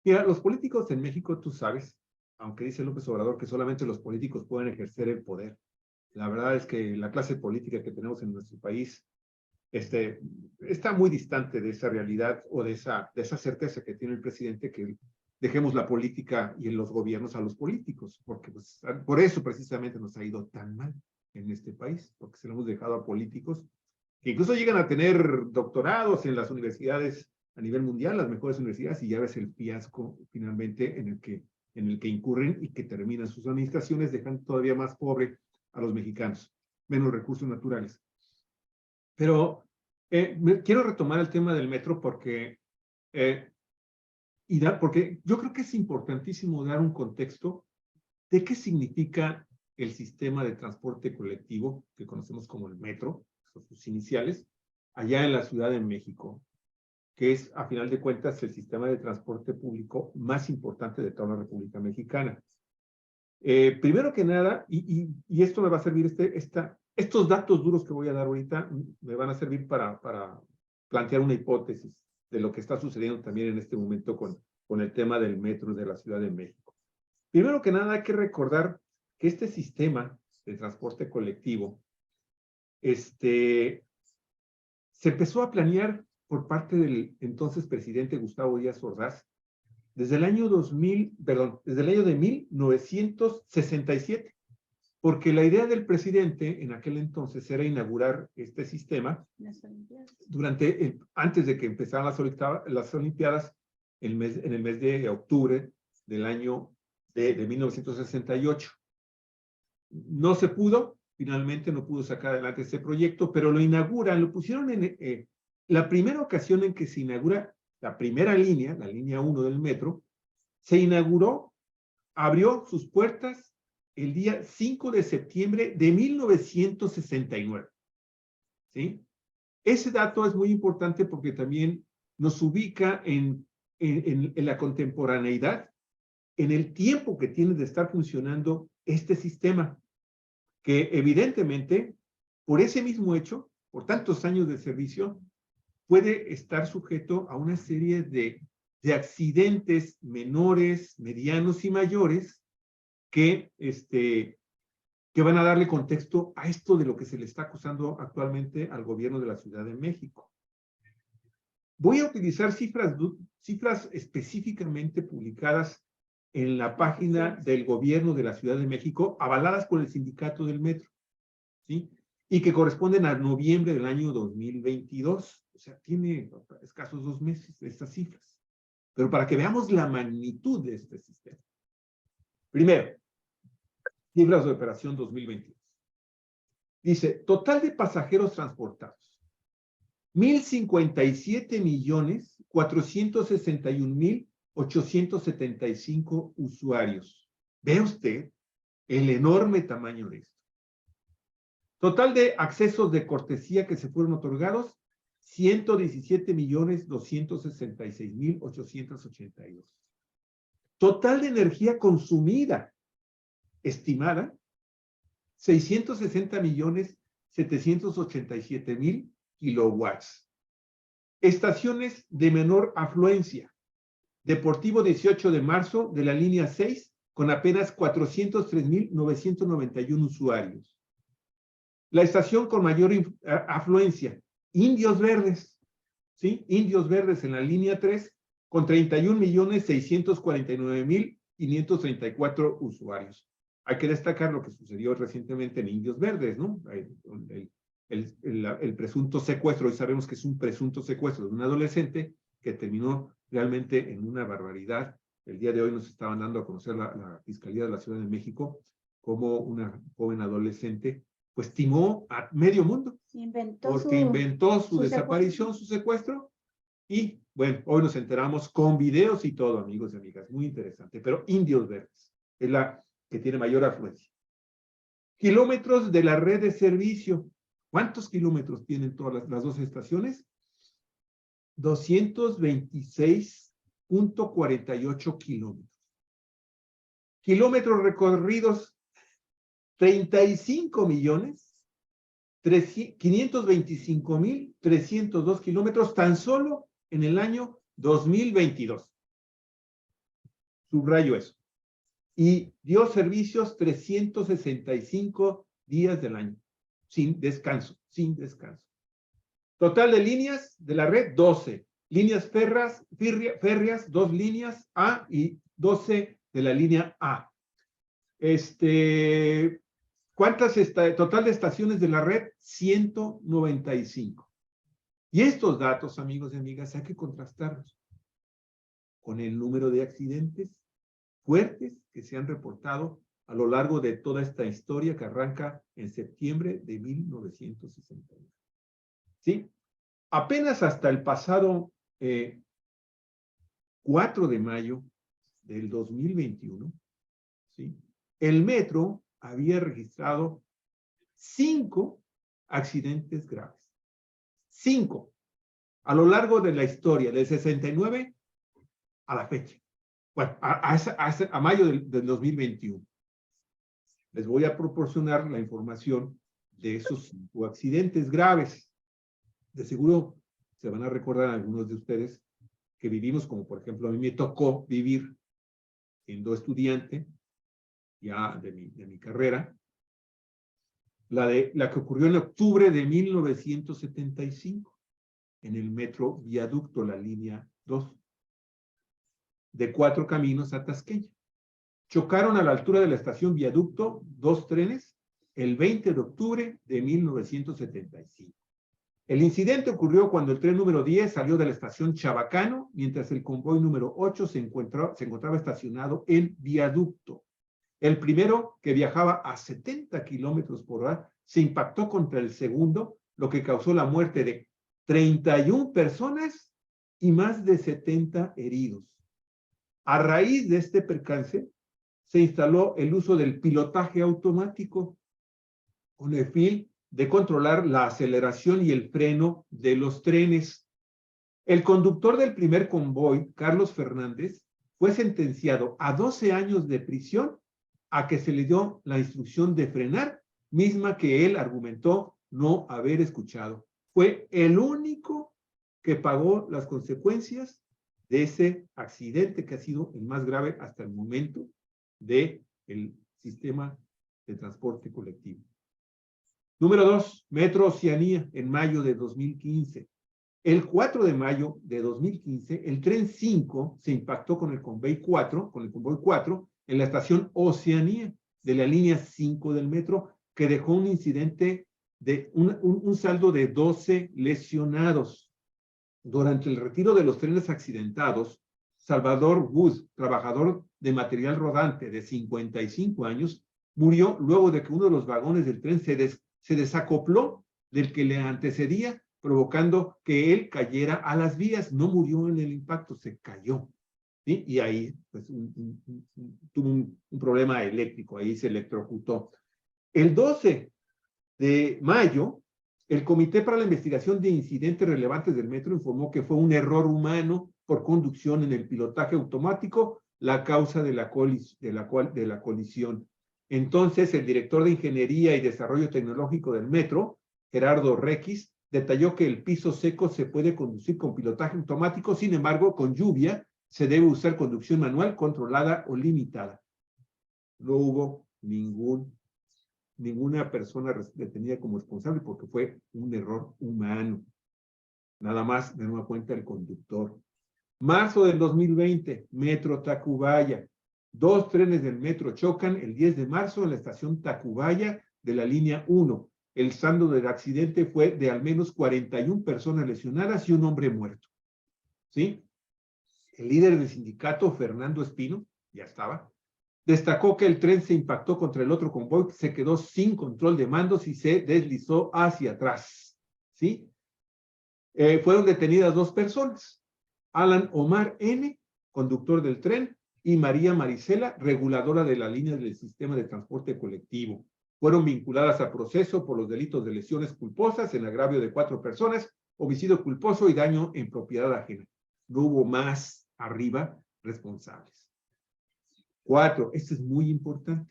mira, los políticos en México, tú sabes, aunque dice López Obrador que solamente los políticos pueden ejercer el poder, la verdad es que la clase política que tenemos en nuestro país está muy distante de esa realidad o de esa certeza que tiene el presidente que dejemos la política y en los gobiernos a los políticos, porque pues, por eso precisamente nos ha ido tan mal en este país, porque se lo hemos dejado a políticos que incluso llegan a tener doctorados en las universidades a nivel mundial, las mejores universidades, y ya ves el fiasco finalmente en el que incurren y que terminan sus administraciones, dejan todavía más pobre a los mexicanos, menos recursos naturales. Pero quiero retomar el tema del metro porque yo creo que es importantísimo dar un contexto de qué significa el sistema de transporte colectivo que conocemos como el metro, sus iniciales, allá en la Ciudad de México, que es, a final de cuentas, el sistema de transporte público más importante de toda la República Mexicana. Primero que nada, y esto me va a servir, estos datos duros que voy a dar ahorita me van a servir para plantear una hipótesis de lo que está sucediendo también en este momento con el tema del metro de la Ciudad de México. Primero que nada, hay que recordar que este sistema de transporte colectivo se empezó a planear por parte del entonces presidente Gustavo Díaz Ordaz desde el año desde el año de 1967, porque la idea del presidente en aquel entonces era inaugurar este sistema antes de que empezaran las Olimpiadas en el mes de octubre del año de 1968. No se pudo, finalmente no pudo sacar adelante ese proyecto, pero lo inauguran, lo pusieron en la primera ocasión en que se inaugura la primera línea, la línea 1 del metro, se inauguró, abrió sus puertas el día 5 de septiembre de 1969. ¿Sí? Ese dato es muy importante porque también nos ubica en la contemporaneidad, en el tiempo que tiene de estar funcionando este sistema, que evidentemente, por ese mismo hecho, por tantos años de servicio, puede estar sujeto a una serie de accidentes menores, medianos y mayores que van a darle contexto a esto de lo que se le está acusando actualmente al gobierno de la Ciudad de México. Voy a utilizar cifras específicamente publicadas en la página del gobierno de la Ciudad de México, avaladas por el sindicato del metro, ¿sí? Y que corresponden a noviembre del año 2022. O sea, tiene escasos 2 meses de estas cifras. Pero para que veamos la magnitud de este sistema. Primero, cifras de operación 2022. Dice, total de pasajeros transportados, 1,057,461,875 usuarios. ¿Ve usted el enorme tamaño de esto? Total de accesos de cortesía que se fueron otorgados, 117,266,882. Total de energía consumida, estimada, 660,787,000 kilowatts. Estaciones de menor afluencia. Deportivo 18 de marzo de la línea 6 con apenas 403,991 usuarios. La estación con mayor afluencia, Indios Verdes, ¿sí? Indios Verdes en la línea 3 con 31,649,534 usuarios. Hay que destacar lo que sucedió recientemente en Indios Verdes, ¿no? El presunto secuestro, y sabemos que es un presunto secuestro de un adolescente que terminó realmente en una barbaridad. El día de hoy nos estaban dando a conocer la Fiscalía de la Ciudad de México como una joven adolescente pues timó a medio mundo. Inventó su desaparición, su secuestro. Y bueno, hoy nos enteramos con videos y todo, amigos y amigas. Muy interesante. Pero Indios Verdes es la que tiene mayor afluencia. Kilómetros de la red de servicio. ¿Cuántos kilómetros tienen todas las dos estaciones? 226,48 kilómetros. Kilómetros recorridos, 35,525,302 kilómetros tan solo en el año 2022. Subrayo eso. Y dio servicios 365 días del año, sin descanso, sin descanso. Total de líneas de la red, 12. Líneas férreas, 2 líneas A y 12 de la línea A. Total de estaciones de la red, 195. Y estos datos, amigos y amigas, hay que contrastarlos con el número de accidentes fuertes que se han reportado a lo largo de toda esta historia que arranca en septiembre de 1961. ¿Sí? Apenas hasta el pasado 4 de mayo del 2021, ¿sí? El metro había registrado 5 accidentes graves. 5. A lo largo de la historia, del 69 a la fecha. Bueno, a mayo del 2021. Les voy a proporcionar la información de esos 5 accidentes graves. De seguro se van a recordar algunos de ustedes que vivimos, como por ejemplo a mí me tocó vivir siendo estudiante ya de mi carrera, la que ocurrió en octubre de 1975 en el metro Viaducto, la línea 2, de 4 Caminos a Tasqueña. Chocaron a la altura de la estación Viaducto 2 trenes el 20 de octubre de 1975. El incidente ocurrió cuando el tren número 10 salió de la estación Chabacano, mientras el convoy número 8 se encontraba estacionado en viaducto. El primero, que viajaba a 70 kilómetros por hora, se impactó contra el segundo, lo que causó la muerte de 31 personas y más de 70 heridos. A raíz de este percance, se instaló el uso del pilotaje automático con el fin de controlar la aceleración y el freno de los trenes. El conductor del primer convoy, Carlos Fernández, fue sentenciado a 12 años de prisión a que se le dio la instrucción de frenar, misma que él argumentó no haber escuchado. Fue el único que pagó las consecuencias de ese accidente que ha sido el más grave hasta el momento del sistema de transporte colectivo. Número 2, Metro Oceanía, en mayo de 2015. El 4 de mayo de 2015, el tren 5 se impactó con el convoy 4, en la estación Oceanía de la línea 5 del metro, que dejó un incidente de un saldo de 12 lesionados. Durante el retiro de los trenes accidentados, Salvador Wood, trabajador de material rodante de 55 años, murió luego de que uno de los vagones del tren se desacopló del que le antecedía, provocando que él cayera a las vías. No murió en el impacto, se cayó. ¿Sí? Y ahí pues, tuvo un problema eléctrico, ahí se electrocutó. El 12 de mayo, el Comité para la Investigación de Incidentes Relevantes del Metro informó que fue un error humano por conducción en el pilotaje automático la causa de la colisión. Entonces, el director de Ingeniería y Desarrollo Tecnológico del Metro, Gerardo Requis, detalló que el piso seco se puede conducir con pilotaje automático, sin embargo, con lluvia se debe usar conducción manual controlada o limitada. No hubo ninguna persona detenida como responsable porque fue un error humano. Nada más de nueva cuenta el conductor. Marzo del 2020, Metro Tacubaya. 2 trenes del metro chocan el 10 de marzo en la estación Tacubaya de la línea 1. El saldo del accidente fue de al menos 41 personas lesionadas y un hombre muerto. ¿Sí? El líder del sindicato, Fernando Espino, ya estaba, destacó que el tren se impactó contra el otro convoy, se quedó sin control de mandos y se deslizó hacia atrás. ¿Sí? Fueron detenidas 2 personas. Alan Omar N., conductor del tren, y María Marisela, reguladora de la línea del sistema de transporte colectivo. Fueron vinculadas a proceso por los delitos de lesiones culposas en agravio de 4 personas, homicidio culposo y daño en propiedad ajena. No hubo más arriba responsables. 4, esto es muy importante.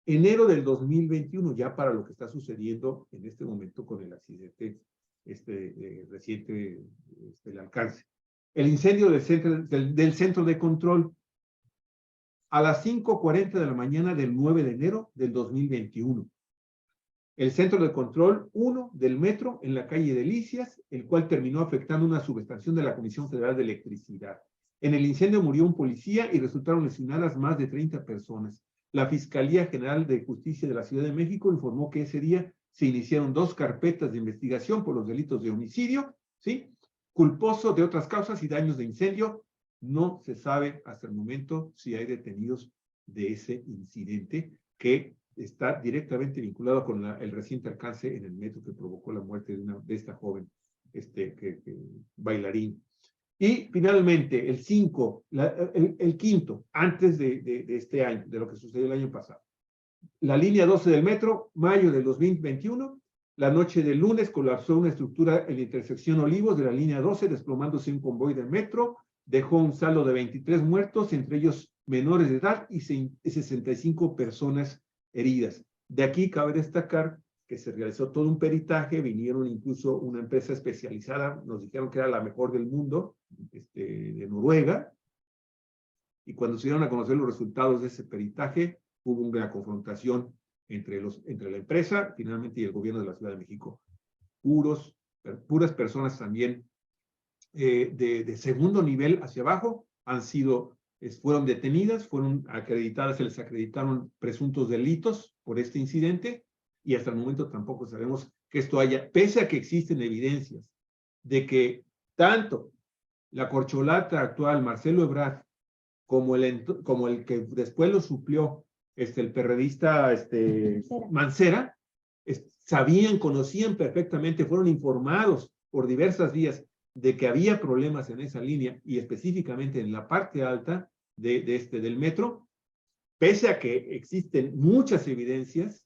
Enero del 2021, ya para lo que está sucediendo en este momento con el accidente reciente del alcance. El incendio del centro de control a las 5:40 de la mañana del 9 de enero del 2021. El centro de control 1 del metro en la calle Delicias, el cual terminó afectando una subestación de la Comisión Federal de Electricidad. En el incendio murió un policía y resultaron lesionadas más de 30 personas. La Fiscalía General de Justicia de la Ciudad de México informó que ese día se iniciaron 2 carpetas de investigación por los delitos de homicidio, ¿sí?, culposo de otras causas y daños de incendio. No se sabe hasta el momento si hay detenidos de ese incidente que está directamente vinculado con el reciente alcance en el metro que provocó la muerte de esta joven bailarín. Y finalmente, el quinto, antes de este año, de lo que sucedió el año pasado. La línea 12 del metro, mayo del 2021, la noche del lunes colapsó una estructura en la intersección Olivos de la línea 12, desplomándose un convoy del metro, dejó un saldo de 23 muertos, entre ellos menores de edad y 65 personas heridas. De aquí cabe destacar que se realizó todo un peritaje, vinieron incluso una empresa especializada, nos dijeron que era la mejor del mundo, de Noruega, y cuando se dieron a conocer los resultados de ese peritaje, hubo una confrontación entre la empresa, finalmente, y el gobierno de la Ciudad de México. Puras personas también de segundo nivel hacia abajo fueron detenidas, fueron acreditadas, se les acreditaron presuntos delitos por este incidente, y hasta el momento tampoco sabemos que esto haya, pese a que existen evidencias de que tanto la corcholata actual, Marcelo Ebrard, como el que después lo suplió, el perredista Mancera, sabían, conocían perfectamente, fueron informados por diversas vías de que había problemas en esa línea y específicamente en la parte alta del metro, pese a que existen muchas evidencias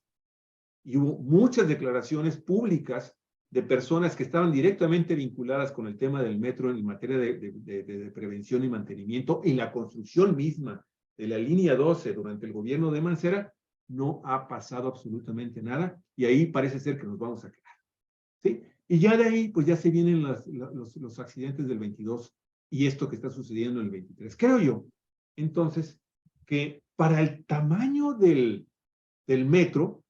y hubo muchas declaraciones públicas de personas que estaban directamente vinculadas con el tema del metro en materia de prevención y mantenimiento y la construcción misma de la línea 12 durante el gobierno de Mancera, no ha pasado absolutamente nada y ahí parece ser que nos vamos a quedar. ¿Sí? Y ya de ahí, pues ya se vienen los accidentes del 22 y esto que está sucediendo en el 23. Creo yo, entonces, que para el tamaño del metro,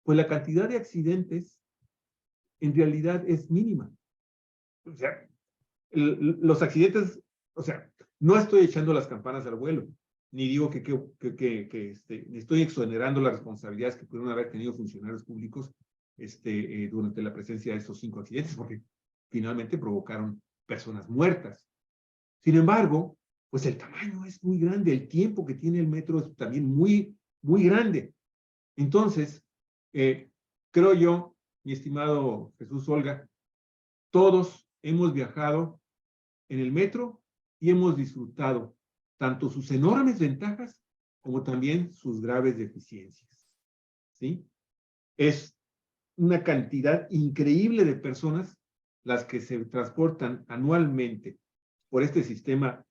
pues la cantidad de accidentes en realidad es mínima. O sea, los accidentes, o sea, no estoy echando las campanas al vuelo, ni digo que estoy exonerando las responsabilidades que pudieron haber tenido funcionarios públicos durante la presencia de estos 5 accidentes, porque finalmente provocaron personas muertas. Sin embargo, pues el tamaño es muy grande, el tiempo que tiene el metro es también muy, muy grande. Entonces, creo yo, mi estimado Jesús Olga, todos hemos viajado en el metro y hemos disfrutado tanto sus enormes ventajas como también sus graves deficiencias. ¿Sí? Es una cantidad increíble de personas las que se transportan anualmente por este sistema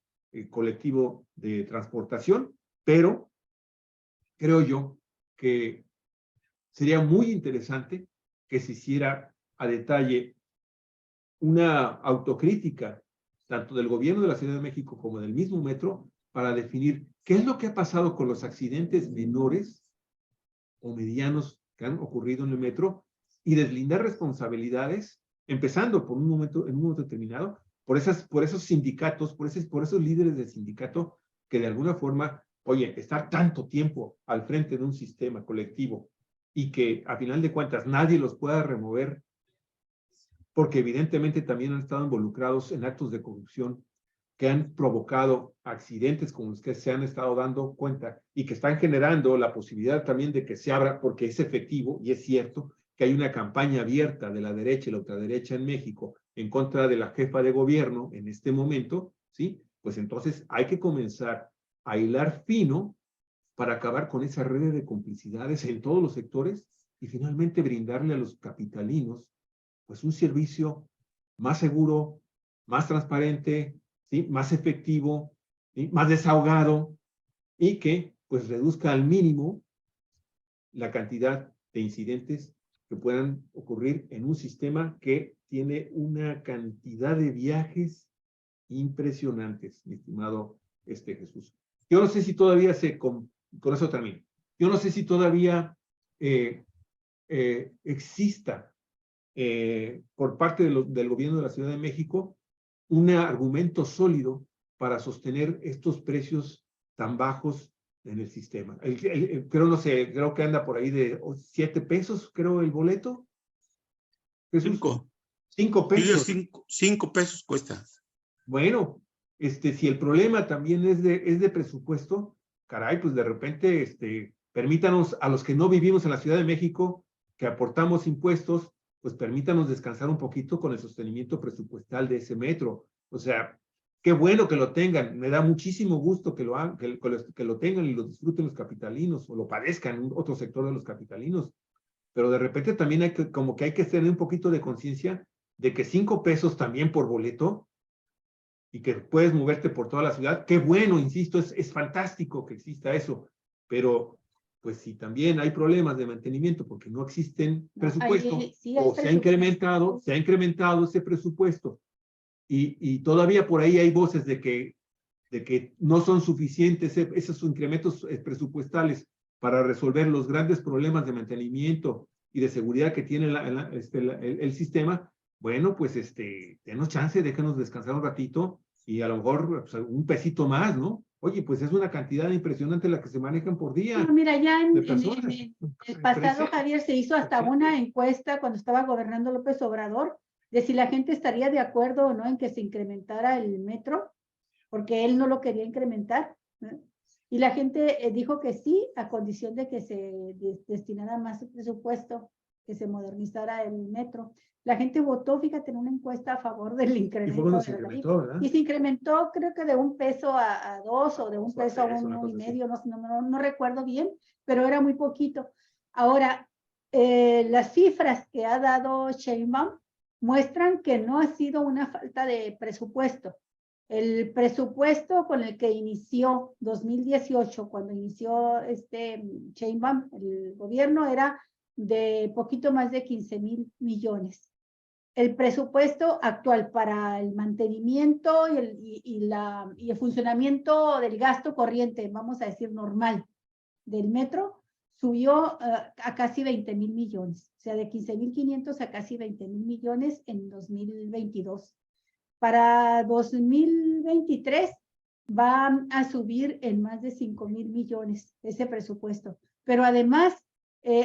colectivo de transportación, pero creo yo que sería muy interesante que se hiciera a detalle una autocrítica tanto del gobierno de la Ciudad de México como del mismo metro para definir qué es lo que ha pasado con los accidentes menores o medianos que han ocurrido en el metro y deslindar responsabilidades, empezando por en un momento determinado, por esos sindicatos, por esos líderes del sindicato que de alguna forma, oye, estar tanto tiempo al frente de un sistema colectivo y que a final de cuentas nadie los pueda remover, porque evidentemente también han estado involucrados en actos de corrupción que han provocado accidentes como los que se han estado dando cuenta y que están generando la posibilidad también de que se abra, porque es efectivo y es cierto que hay una campaña abierta de la derecha y la ultraderecha en México en contra de la jefa de gobierno en este momento, ¿sí? Pues entonces hay que comenzar a hilar fino para acabar con esa red de complicidades en todos los sectores y finalmente brindarle a los capitalinos pues un servicio más seguro, más transparente, ¿sí? Más efectivo, ¿sí? Más desahogado y que pues reduzca al mínimo la cantidad de incidentes que puedan ocurrir en un sistema que tiene una cantidad de viajes impresionantes, mi estimado Jesús. Yo no sé si todavía con eso termino. Yo no sé si todavía exista por parte del gobierno de la Ciudad de México un argumento sólido para sostener estos precios tan bajos en el sistema. Creo que anda por ahí de 7 pesos, creo, el boleto. Jesús. 5 pesos. Sí, 5 pesos cuesta. Bueno, si el problema también es de presupuesto, caray, pues de repente, permítanos a los que no vivimos en la Ciudad de México, que aportamos impuestos, pues permítanos descansar un poquito con el sostenimiento presupuestal de ese metro. O sea, qué bueno que lo tengan. Me da muchísimo gusto que lo tengan y lo disfruten los capitalinos o lo padezcan en otro sector de los capitalinos. Pero de repente también hay que tener un poquito de conciencia de que 5 pesos también por boleto y que puedes moverte por toda la ciudad. Qué bueno, insisto, es fantástico que exista eso. Pero pues si también hay problemas de mantenimiento porque no existen presupuestos o se ha incrementado ese presupuesto y todavía por ahí hay voces de que no son suficientes esos incrementos presupuestales para resolver los grandes problemas de mantenimiento y de seguridad que tiene el sistema. Bueno, pues denos chance, déjenos descansar un ratito y a lo mejor pues, un pesito más, ¿no? Oye, pues es una cantidad impresionante la que se manejan por día. Bueno, mira, ya de personas. el pasado, Javier, se hizo hasta una encuesta cuando estaba gobernando López Obrador de si la gente estaría de acuerdo o no en que se incrementara el metro, porque él no lo quería incrementar, ¿no? Y la gente dijo que sí, a condición de que se destinara más presupuesto, que se modernizara el metro. La gente votó, fíjate, en una encuesta a favor del incremento. Y fue cuando de se la incrementó, tarifa. ¿verdad? Y se incrementó, creo que de $1 a 2 o de $1 a Una 1 cosa y así. medio, no recuerdo bien, pero era muy poquito. Ahora, las cifras que ha dado Sheinbaum muestran que no ha sido una falta de presupuesto. El presupuesto con el que inició 2018, cuando inició Sheinbaum, el gobierno, era de poquito más de 15,000 millones. El presupuesto actual para el mantenimiento y el funcionamiento del gasto corriente, vamos a decir normal, del metro, subió a casi 20,000 millones, o sea, de 15,500 a casi 20,000 millones en 2022. Para 2023 va a subir en más de 5,000 millones ese presupuesto. Pero además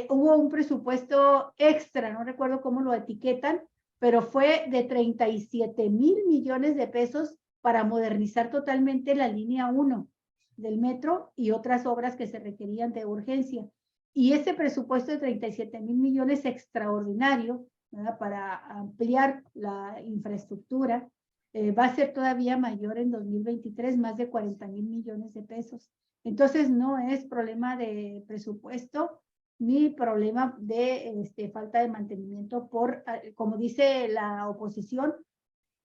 hubo un presupuesto extra, no recuerdo cómo lo etiquetan, pero fue de 37,000 millones de pesos para modernizar totalmente la línea 1 del metro y otras obras que se requerían de urgencia. Y ese presupuesto de 37,000 millones extraordinario, ¿verdad?, para ampliar la infraestructura, va a ser todavía mayor en 2023, más de 40,000 millones de pesos. Entonces, no es problema de presupuesto ni problema de falta de mantenimiento por, como dice la oposición,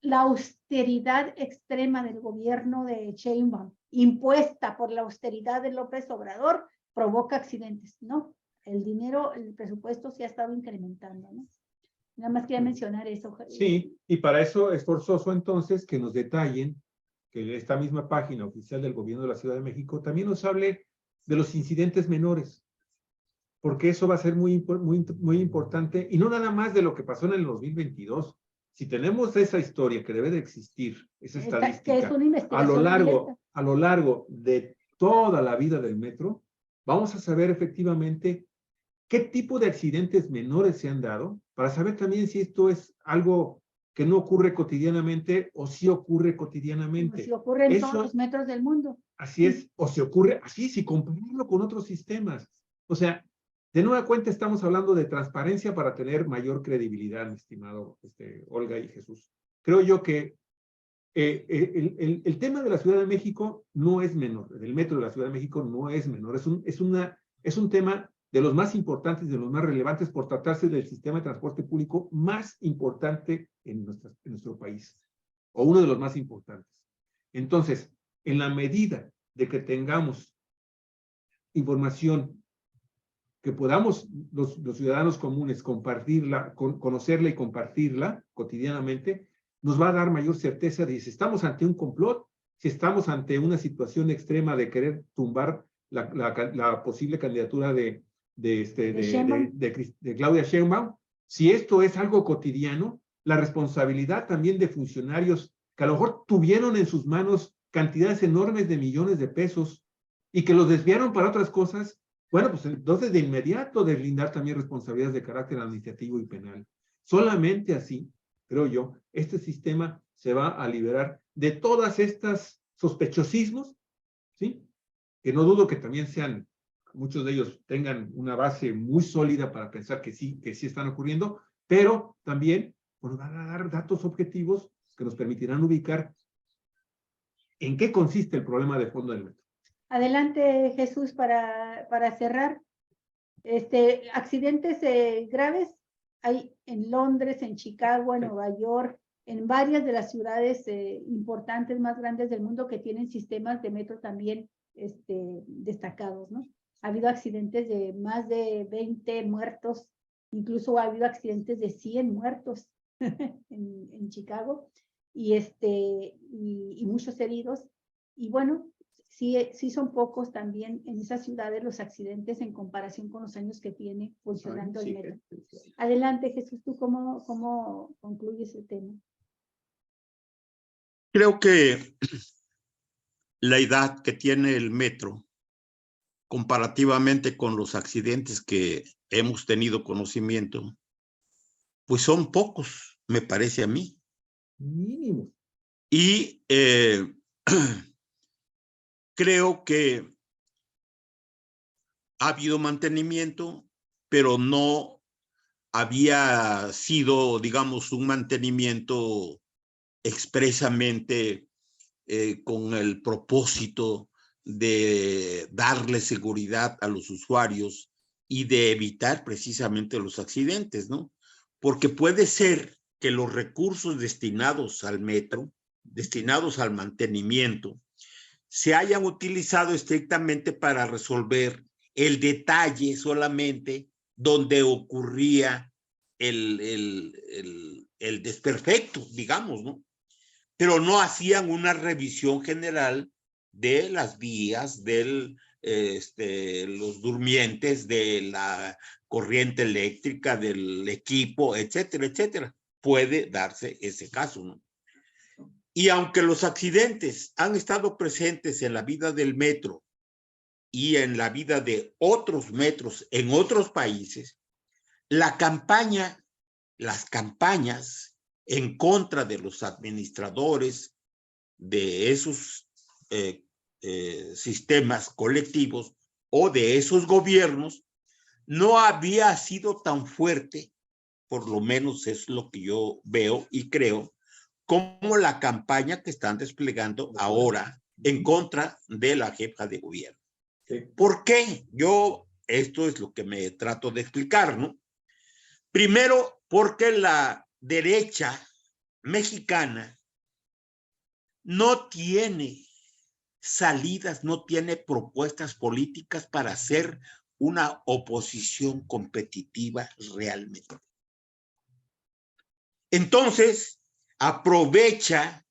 la austeridad extrema del gobierno de Sheinbaum, impuesta por la austeridad de López Obrador, provoca accidentes, ¿no? El dinero, el presupuesto se ha estado incrementando, ¿no? Nada más quería mencionar eso. Sí, y para eso es forzoso entonces que nos detallen que esta misma página oficial del gobierno de la Ciudad de México también nos hable de los incidentes menores, porque eso va a ser muy importante, y no nada más de lo que pasó en el 2022. Si tenemos esa historia que debe de existir, esa estadística, que es una investigación a lo largo de toda la vida del metro, vamos a saber efectivamente qué tipo de accidentes menores se han dado, para saber también si esto es algo que no ocurre cotidianamente o si ocurre cotidianamente. Si ocurre en todos los metros del mundo. Así es, o si ocurre así, si compararlo con otros sistemas. O sea, de nueva cuenta estamos hablando de transparencia para tener mayor credibilidad, mi estimado Olga y Jesús. Creo yo que el tema de la Ciudad de México no es menor, el metro de la Ciudad de México no es menor, es un tema de los más importantes, de los más relevantes, por tratarse del sistema de transporte público más importante en nuestro país, o uno de los más importantes. Entonces, en la medida de que tengamos información que podamos los ciudadanos comunes compartirla, conocerla y compartirla cotidianamente, nos va a dar mayor certeza de si estamos ante un complot, si estamos ante una situación extrema de querer tumbar la posible candidatura de Claudia Sheinbaum. Si esto es algo cotidiano, la responsabilidad también de funcionarios que a lo mejor tuvieron en sus manos cantidades enormes de millones de pesos y que los desviaron para otras cosas, bueno, pues entonces de inmediato deslindar también responsabilidades de carácter administrativo y penal. Solamente así, creo yo, este sistema se va a liberar de todas estas sospechosismos, ¿sí? Que no dudo que también sean, muchos de ellos tengan una base muy sólida para pensar que sí están ocurriendo, pero también nos van a dar datos objetivos que nos permitirán ubicar en qué consiste el problema de fondo del metro. Adelante, Jesús, para cerrar. Accidentes graves hay en Londres, en Chicago, en Nueva York, en varias de las ciudades importantes, más grandes del mundo, que tienen sistemas de metro también destacados, ¿no? Ha habido accidentes de más de 20 muertos, incluso ha habido accidentes de 100 muertos en Chicago, y muchos heridos. Y bueno, sí son pocos también en esas ciudades los accidentes en comparación con los años que tiene funcionando el metro. Adelante, Jesús, ¿tú cómo concluyes el tema? Creo que la edad que tiene el metro, comparativamente con los accidentes que hemos tenido conocimiento, pues son pocos, me parece a mí. Mínimo. Y creo que ha habido mantenimiento, pero no había sido, digamos, un mantenimiento expresamente con el propósito de darle seguridad a los usuarios y de evitar precisamente los accidentes, ¿no? Porque puede ser que los recursos destinados al metro, destinados al mantenimiento, se hayan utilizado estrictamente para resolver el detalle solamente donde ocurría el desperfecto, digamos, ¿no? Pero no hacían una revisión general de las vías, de los durmientes, de la corriente eléctrica, del equipo, etcétera, etcétera. Puede darse ese caso, ¿no? Y aunque los accidentes han estado presentes en la vida del metro y en la vida de otros metros en otros países, las campañas en contra de los administradores de esos sistemas colectivos o de esos gobiernos no había sido tan fuerte, por lo menos es lo que yo veo y creo, como la campaña que están desplegando ahora en contra de la jefa de gobierno. Sí. ¿Por qué? Esto es lo que me trato de explicar, ¿no? Primero, porque la derecha mexicana no tiene salidas, no tiene propuestas políticas para hacer una oposición competitiva realmente. Entonces, aprovecha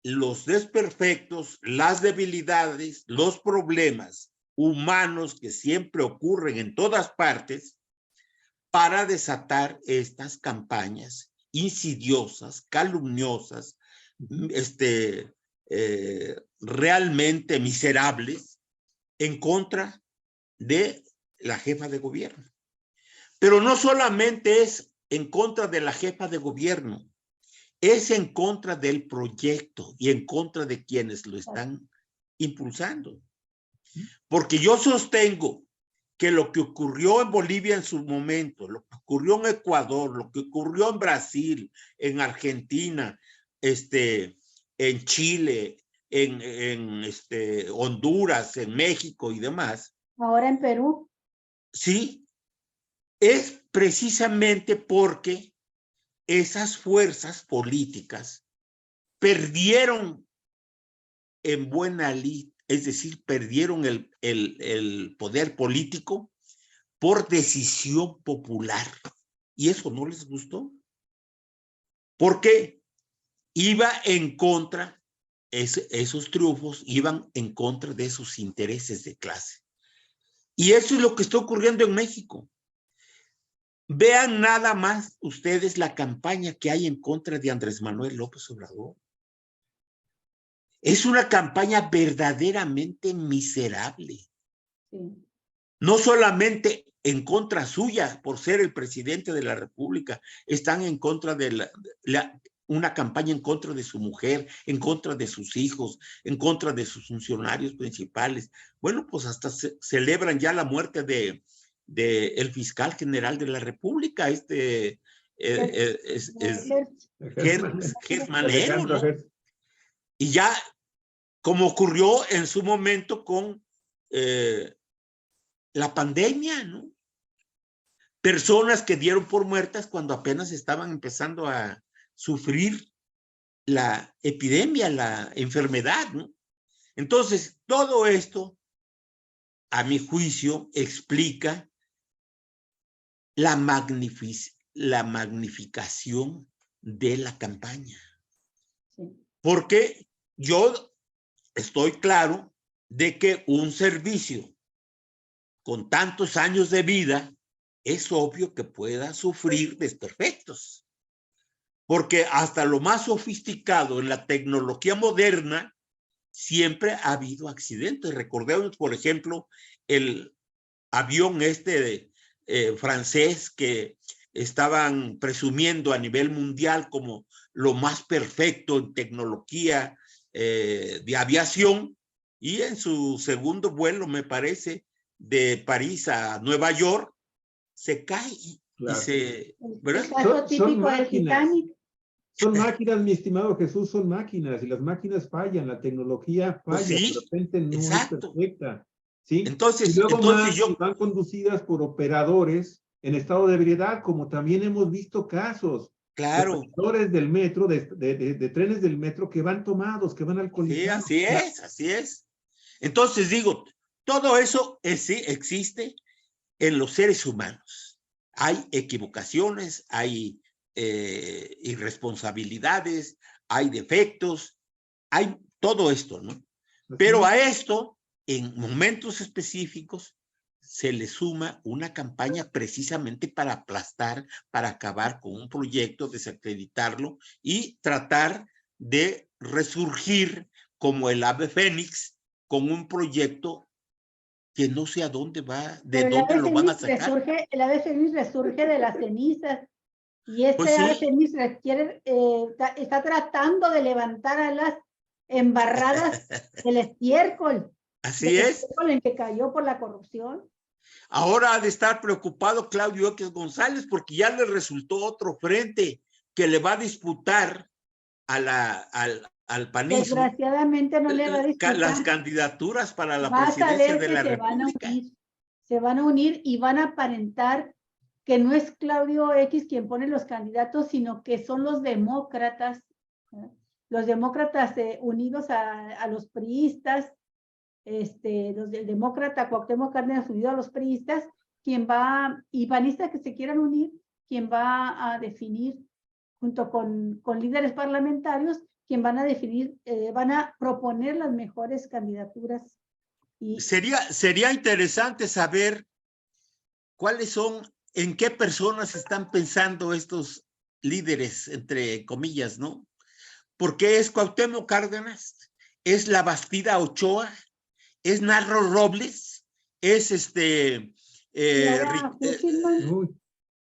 los desperfectos, las debilidades, los problemas humanos que siempre ocurren en todas partes para desatar estas campañas insidiosas, calumniosas, realmente miserables en contra de la jefa de gobierno. Pero no solamente es en contra de la jefa de gobierno, es en contra del proyecto y en contra de quienes lo están impulsando. Porque yo sostengo que lo que ocurrió en Bolivia en su momento, lo que ocurrió en Ecuador, lo que ocurrió en Brasil, en Argentina, en Chile, en Honduras, en México y demás. Ahora en Perú. Sí, es precisamente porque esas fuerzas políticas perdieron en buena lid, es decir, perdieron el poder político por decisión popular. Y eso no les gustó. Porque iba en contra, esos triunfos iban en contra de sus intereses de clase. Y eso es lo que está ocurriendo en México. Vean nada más ustedes la campaña que hay en contra de Andrés Manuel López Obrador. Es una campaña verdaderamente miserable. Sí. No solamente en contra suya por ser el presidente de la República, están en contra de una campaña en contra de su mujer, en contra de sus hijos, en contra de sus funcionarios principales. Bueno, pues hasta celebran ya la muerte de el fiscal general de la República, Gertz Manero, ¿no? Y ya, como ocurrió en su momento con la pandemia, ¿no? Personas que dieron por muertas cuando apenas estaban empezando a sufrir la epidemia, la enfermedad, ¿no? Entonces, todo esto, a mi juicio, explica la magnificación de la campaña. Sí. Porque yo estoy claro de que un servicio con tantos años de vida es obvio que pueda sufrir desperfectos. Porque hasta lo más sofisticado en la tecnología moderna siempre ha habido accidentes. Recordemos, por ejemplo, el avión francés que estaban presumiendo a nivel mundial como lo más perfecto en tecnología de aviación, y en su segundo vuelo, me parece, de París a Nueva York, se cae Claro. ¿verdad? El caso típico del Titanic. Son máquinas, mi estimado Jesús, son máquinas, y las máquinas fallan, la tecnología falla, Pues sí, de repente no exacto. es perfecta, ¿sí? Entonces, y luego yo... van conducidas por operadores en estado de ebriedad, como también hemos visto casos. Claro. Operadores del metro, de trenes del metro que van tomados, que van alcoholizados. Sí, así es. Entonces digo, todo eso sí existe en los seres humanos. Hay equivocaciones, hay irresponsabilidades, hay defectos, hay todo esto, ¿no? Pero a esto, en momentos específicos, se le suma una campaña precisamente para aplastar, para acabar con un proyecto, desacreditarlo y tratar de resurgir como el ave fénix con un proyecto que no sé a dónde va, de dónde lo van a sacar. El ave fénix resurge de las cenizas, y ave fénix está tratando de levantar a las embarradas del estiércol. Así es. En que cayó por la corrupción. Ahora ha de estar preocupado Claudio X González porque ya le resultó otro frente que le va a disputar al panismo. Desgraciadamente no le va a disputar las candidaturas para la presidencia de la República. Se van a unir y van a aparentar que no es Claudio X quien pone los candidatos, sino que son los demócratas, unidos a los priistas, los del demócrata Cuauhtémoc Cárdenas unido a los priistas, y panistas que se quieran unir, quien va a definir, junto con líderes parlamentarios, quien van a proponer las mejores candidaturas. Sería interesante saber en qué personas están pensando estos líderes, entre comillas, ¿no? Porque es Cuauhtémoc Cárdenas, es la Bastida Ochoa, es Narro Robles, es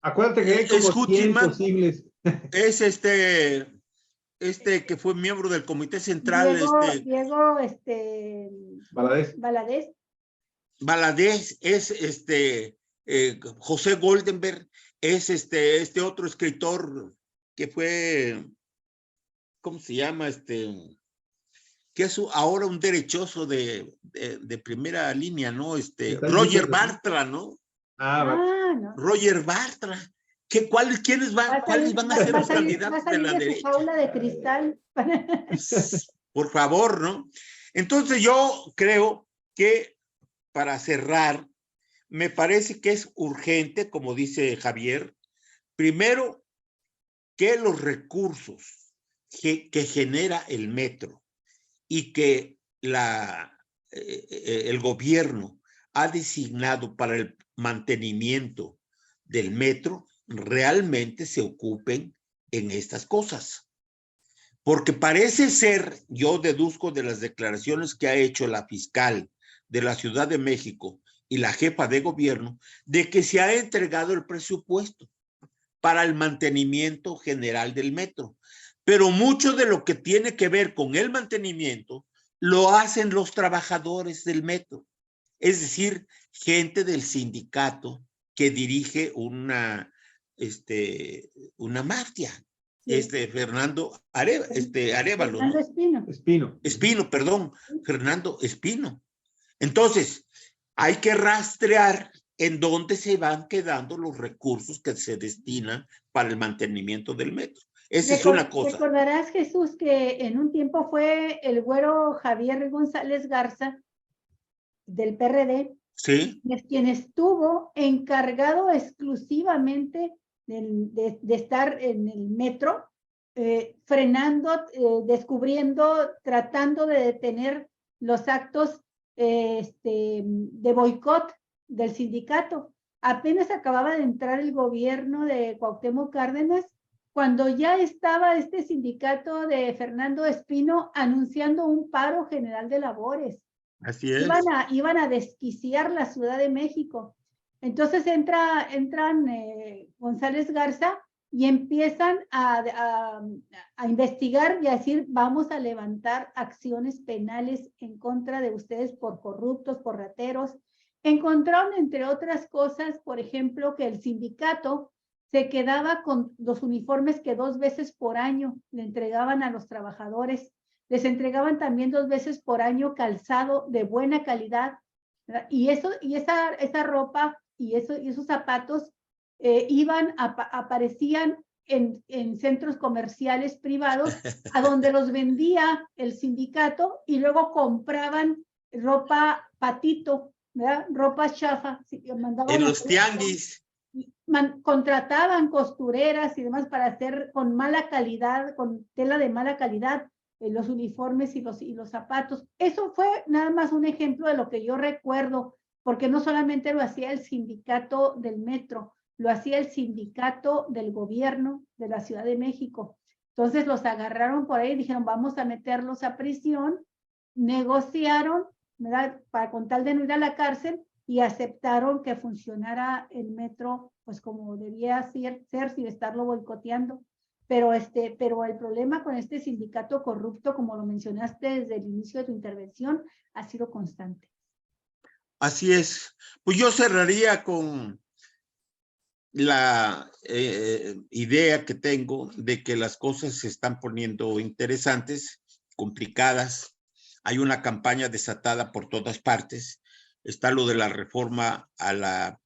acuérdate que hay como 100 posibles. Es que fue miembro del Comité Central. Diego Valadez, es José Goldenberg, es este otro escritor que fue, ¿cómo se llama? Que es ahora un derechoso de primera línea, ¿no? Roger Bartra, ¿no? No. Roger Bartra. ¿Cuáles van a ser los candidatos de la derecha? Jaula de cristal. Por favor, ¿no? Entonces yo creo que, para cerrar, me parece que es urgente, como dice Javier, primero, que los recursos que genera el metro y que el gobierno ha designado para el mantenimiento del metro realmente se ocupen en estas cosas. Porque parece ser, yo deduzco de las declaraciones que ha hecho la fiscal de la Ciudad de México y la jefa de gobierno, de que se ha entregado el presupuesto para el mantenimiento general del metro. Pero mucho de lo que tiene que ver con el mantenimiento lo hacen los trabajadores del metro, es decir, gente del sindicato que dirige una mafia. Sí. Fernando Arévalo, Fernando Espino, perdón, Fernando Espino. Entonces, hay que rastrear en dónde se van quedando los recursos que se destinan para el mantenimiento del metro. Esa es una cosa. Recordarás, Jesús, que en un tiempo fue el güero Javier González Garza, del PRD, sí, quien estuvo encargado exclusivamente de estar en el metro, frenando, descubriendo, tratando de detener los actos de boicot del sindicato. Apenas acababa de entrar el gobierno de Cuauhtémoc Cárdenas cuando ya estaba este sindicato de Fernando Espino anunciando un paro general de labores. Así es. Iban a desquiciar la Ciudad de México. Entonces entran González Garza y empiezan a investigar y a decir, vamos a levantar acciones penales en contra de ustedes por corruptos, por rateros. Encontraron, entre otras cosas, por ejemplo, que el sindicato se quedaba con los uniformes que 2 veces por año le entregaban a los trabajadores. Les entregaban también 2 veces por año calzado de buena calidad, ¿verdad? Y esa ropa y esos zapatos aparecían en centros comerciales privados a donde los vendía el sindicato y luego compraban ropa patito, ¿verdad? Ropa chafa. En los tianguis. Contrataban costureras y demás para hacer con mala calidad, con tela de mala calidad, los uniformes y los zapatos. Eso fue nada más un ejemplo de lo que yo recuerdo, porque no solamente lo hacía el sindicato del metro, lo hacía el sindicato del gobierno de la Ciudad de México. Entonces los agarraron por ahí y dijeron, vamos a meterlos a prisión, negociaron, ¿verdad? Con tal de no ir a la cárcel, y aceptaron que funcionara el metro pues como debía ser sin estarlo boicoteando. Pero el problema con este sindicato corrupto, como lo mencionaste desde el inicio de tu intervención, ha sido constante. Así es. Pues yo cerraría con la idea que tengo de que las cosas se están poniendo interesantes, complicadas. Hay una campaña desatada por todas partes. Está lo de la reforma al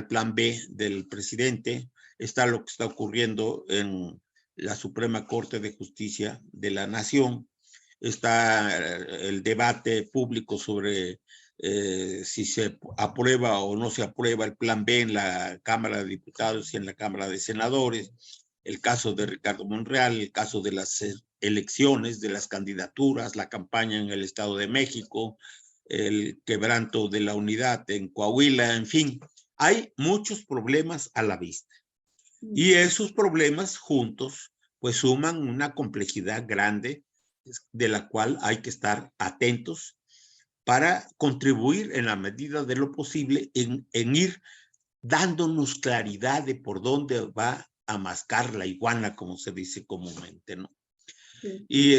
plan B del presidente. Está lo que está ocurriendo en la Suprema Corte de Justicia de la Nación. Está el debate público sobre si se aprueba o no se aprueba el plan B en la Cámara de Diputados y en la Cámara de Senadores. El caso de Ricardo Monreal, el caso de las elecciones, de las candidaturas, la campaña en el Estado de México, el quebranto de la unidad en Coahuila, en fin, hay muchos problemas a la vista. Y esos problemas juntos, pues suman una complejidad grande de la cual hay que estar atentos para contribuir en la medida de lo posible en ir dándonos claridad de por dónde va a mascar la iguana, como se dice comúnmente, ¿no? Sí. Y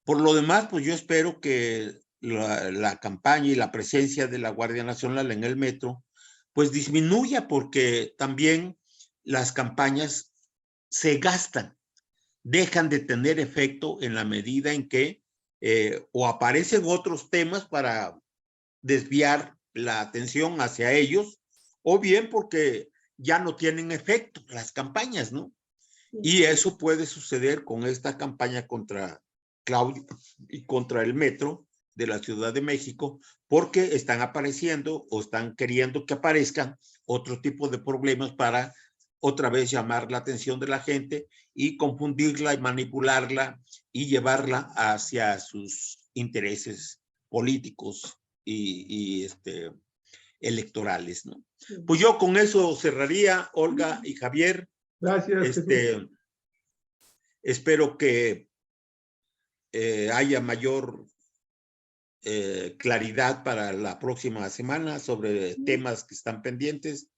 por lo demás, pues yo espero que la campaña y la presencia de la Guardia Nacional en el metro, pues disminuya, porque también las campañas se gastan, dejan de tener efecto en la medida en que o aparecen otros temas para desviar la atención hacia ellos, o bien porque ya no tienen efecto las campañas, ¿no? Sí. Y eso puede suceder con esta campaña contra Claudio y contra el metro de la Ciudad de México, porque están apareciendo o están queriendo que aparezcan otro tipo de problemas para otra vez llamar la atención de la gente y confundirla y manipularla y llevarla hacia sus intereses políticos y electorales, ¿no? Sí. Pues yo con eso cerraría, Olga y Javier. Gracias. Espero que haya mayor claridad para la próxima semana sobre temas que están pendientes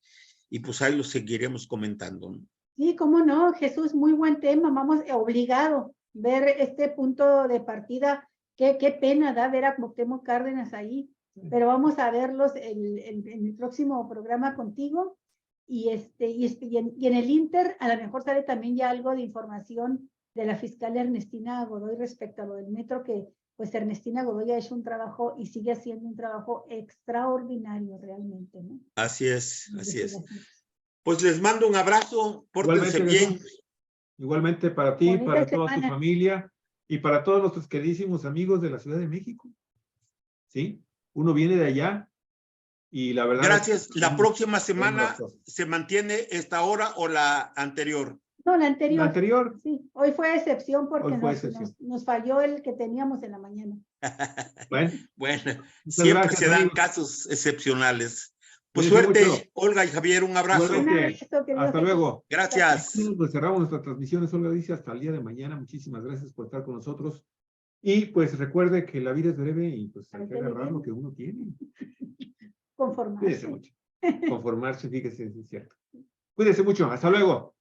y pues ahí los seguiremos comentando, ¿no? Sí, cómo no, Jesús, muy buen tema. Vamos, obligado ver este punto de partida. Qué pena da ver a Cuauhtémoc Cárdenas ahí, pero vamos a verlos en el próximo programa contigo. Y en el Inter a lo mejor sale también ya algo de información de la fiscal Ernestina Godoy respecto a lo del metro, que pues Ernestina Godoy ha hecho un trabajo y sigue haciendo un trabajo extraordinario realmente, ¿no? Así es, así es. Pues les mando un abrazo, pórtense bien. Igualmente para ti, para toda tu familia y para todos nuestros queridísimos amigos de la Ciudad de México. ¿Sí? Uno viene de allá y la verdad... Gracias. La próxima semana se mantiene esta hora o la anterior. No, la anterior. La anterior. Sí, hoy fue excepción porque nos falló el que teníamos en la mañana. Bueno, siempre se dan casos excepcionales. Pues Cuídense suerte, mucho. Olga y Javier, un abrazo. Igualmente. Un abrazo, querido Hasta Jesús. luego. Gracias. Pues cerramos nuestras transmisiones, Olga dice, hasta el día de mañana. Muchísimas gracias por estar con nosotros. Y pues recuerde que la vida es breve y pues hay que agarrar lo que uno tiene. Cuídese Conformarse. mucho. Conformarse, fíjese, es cierto. Cuídese mucho. Hasta luego.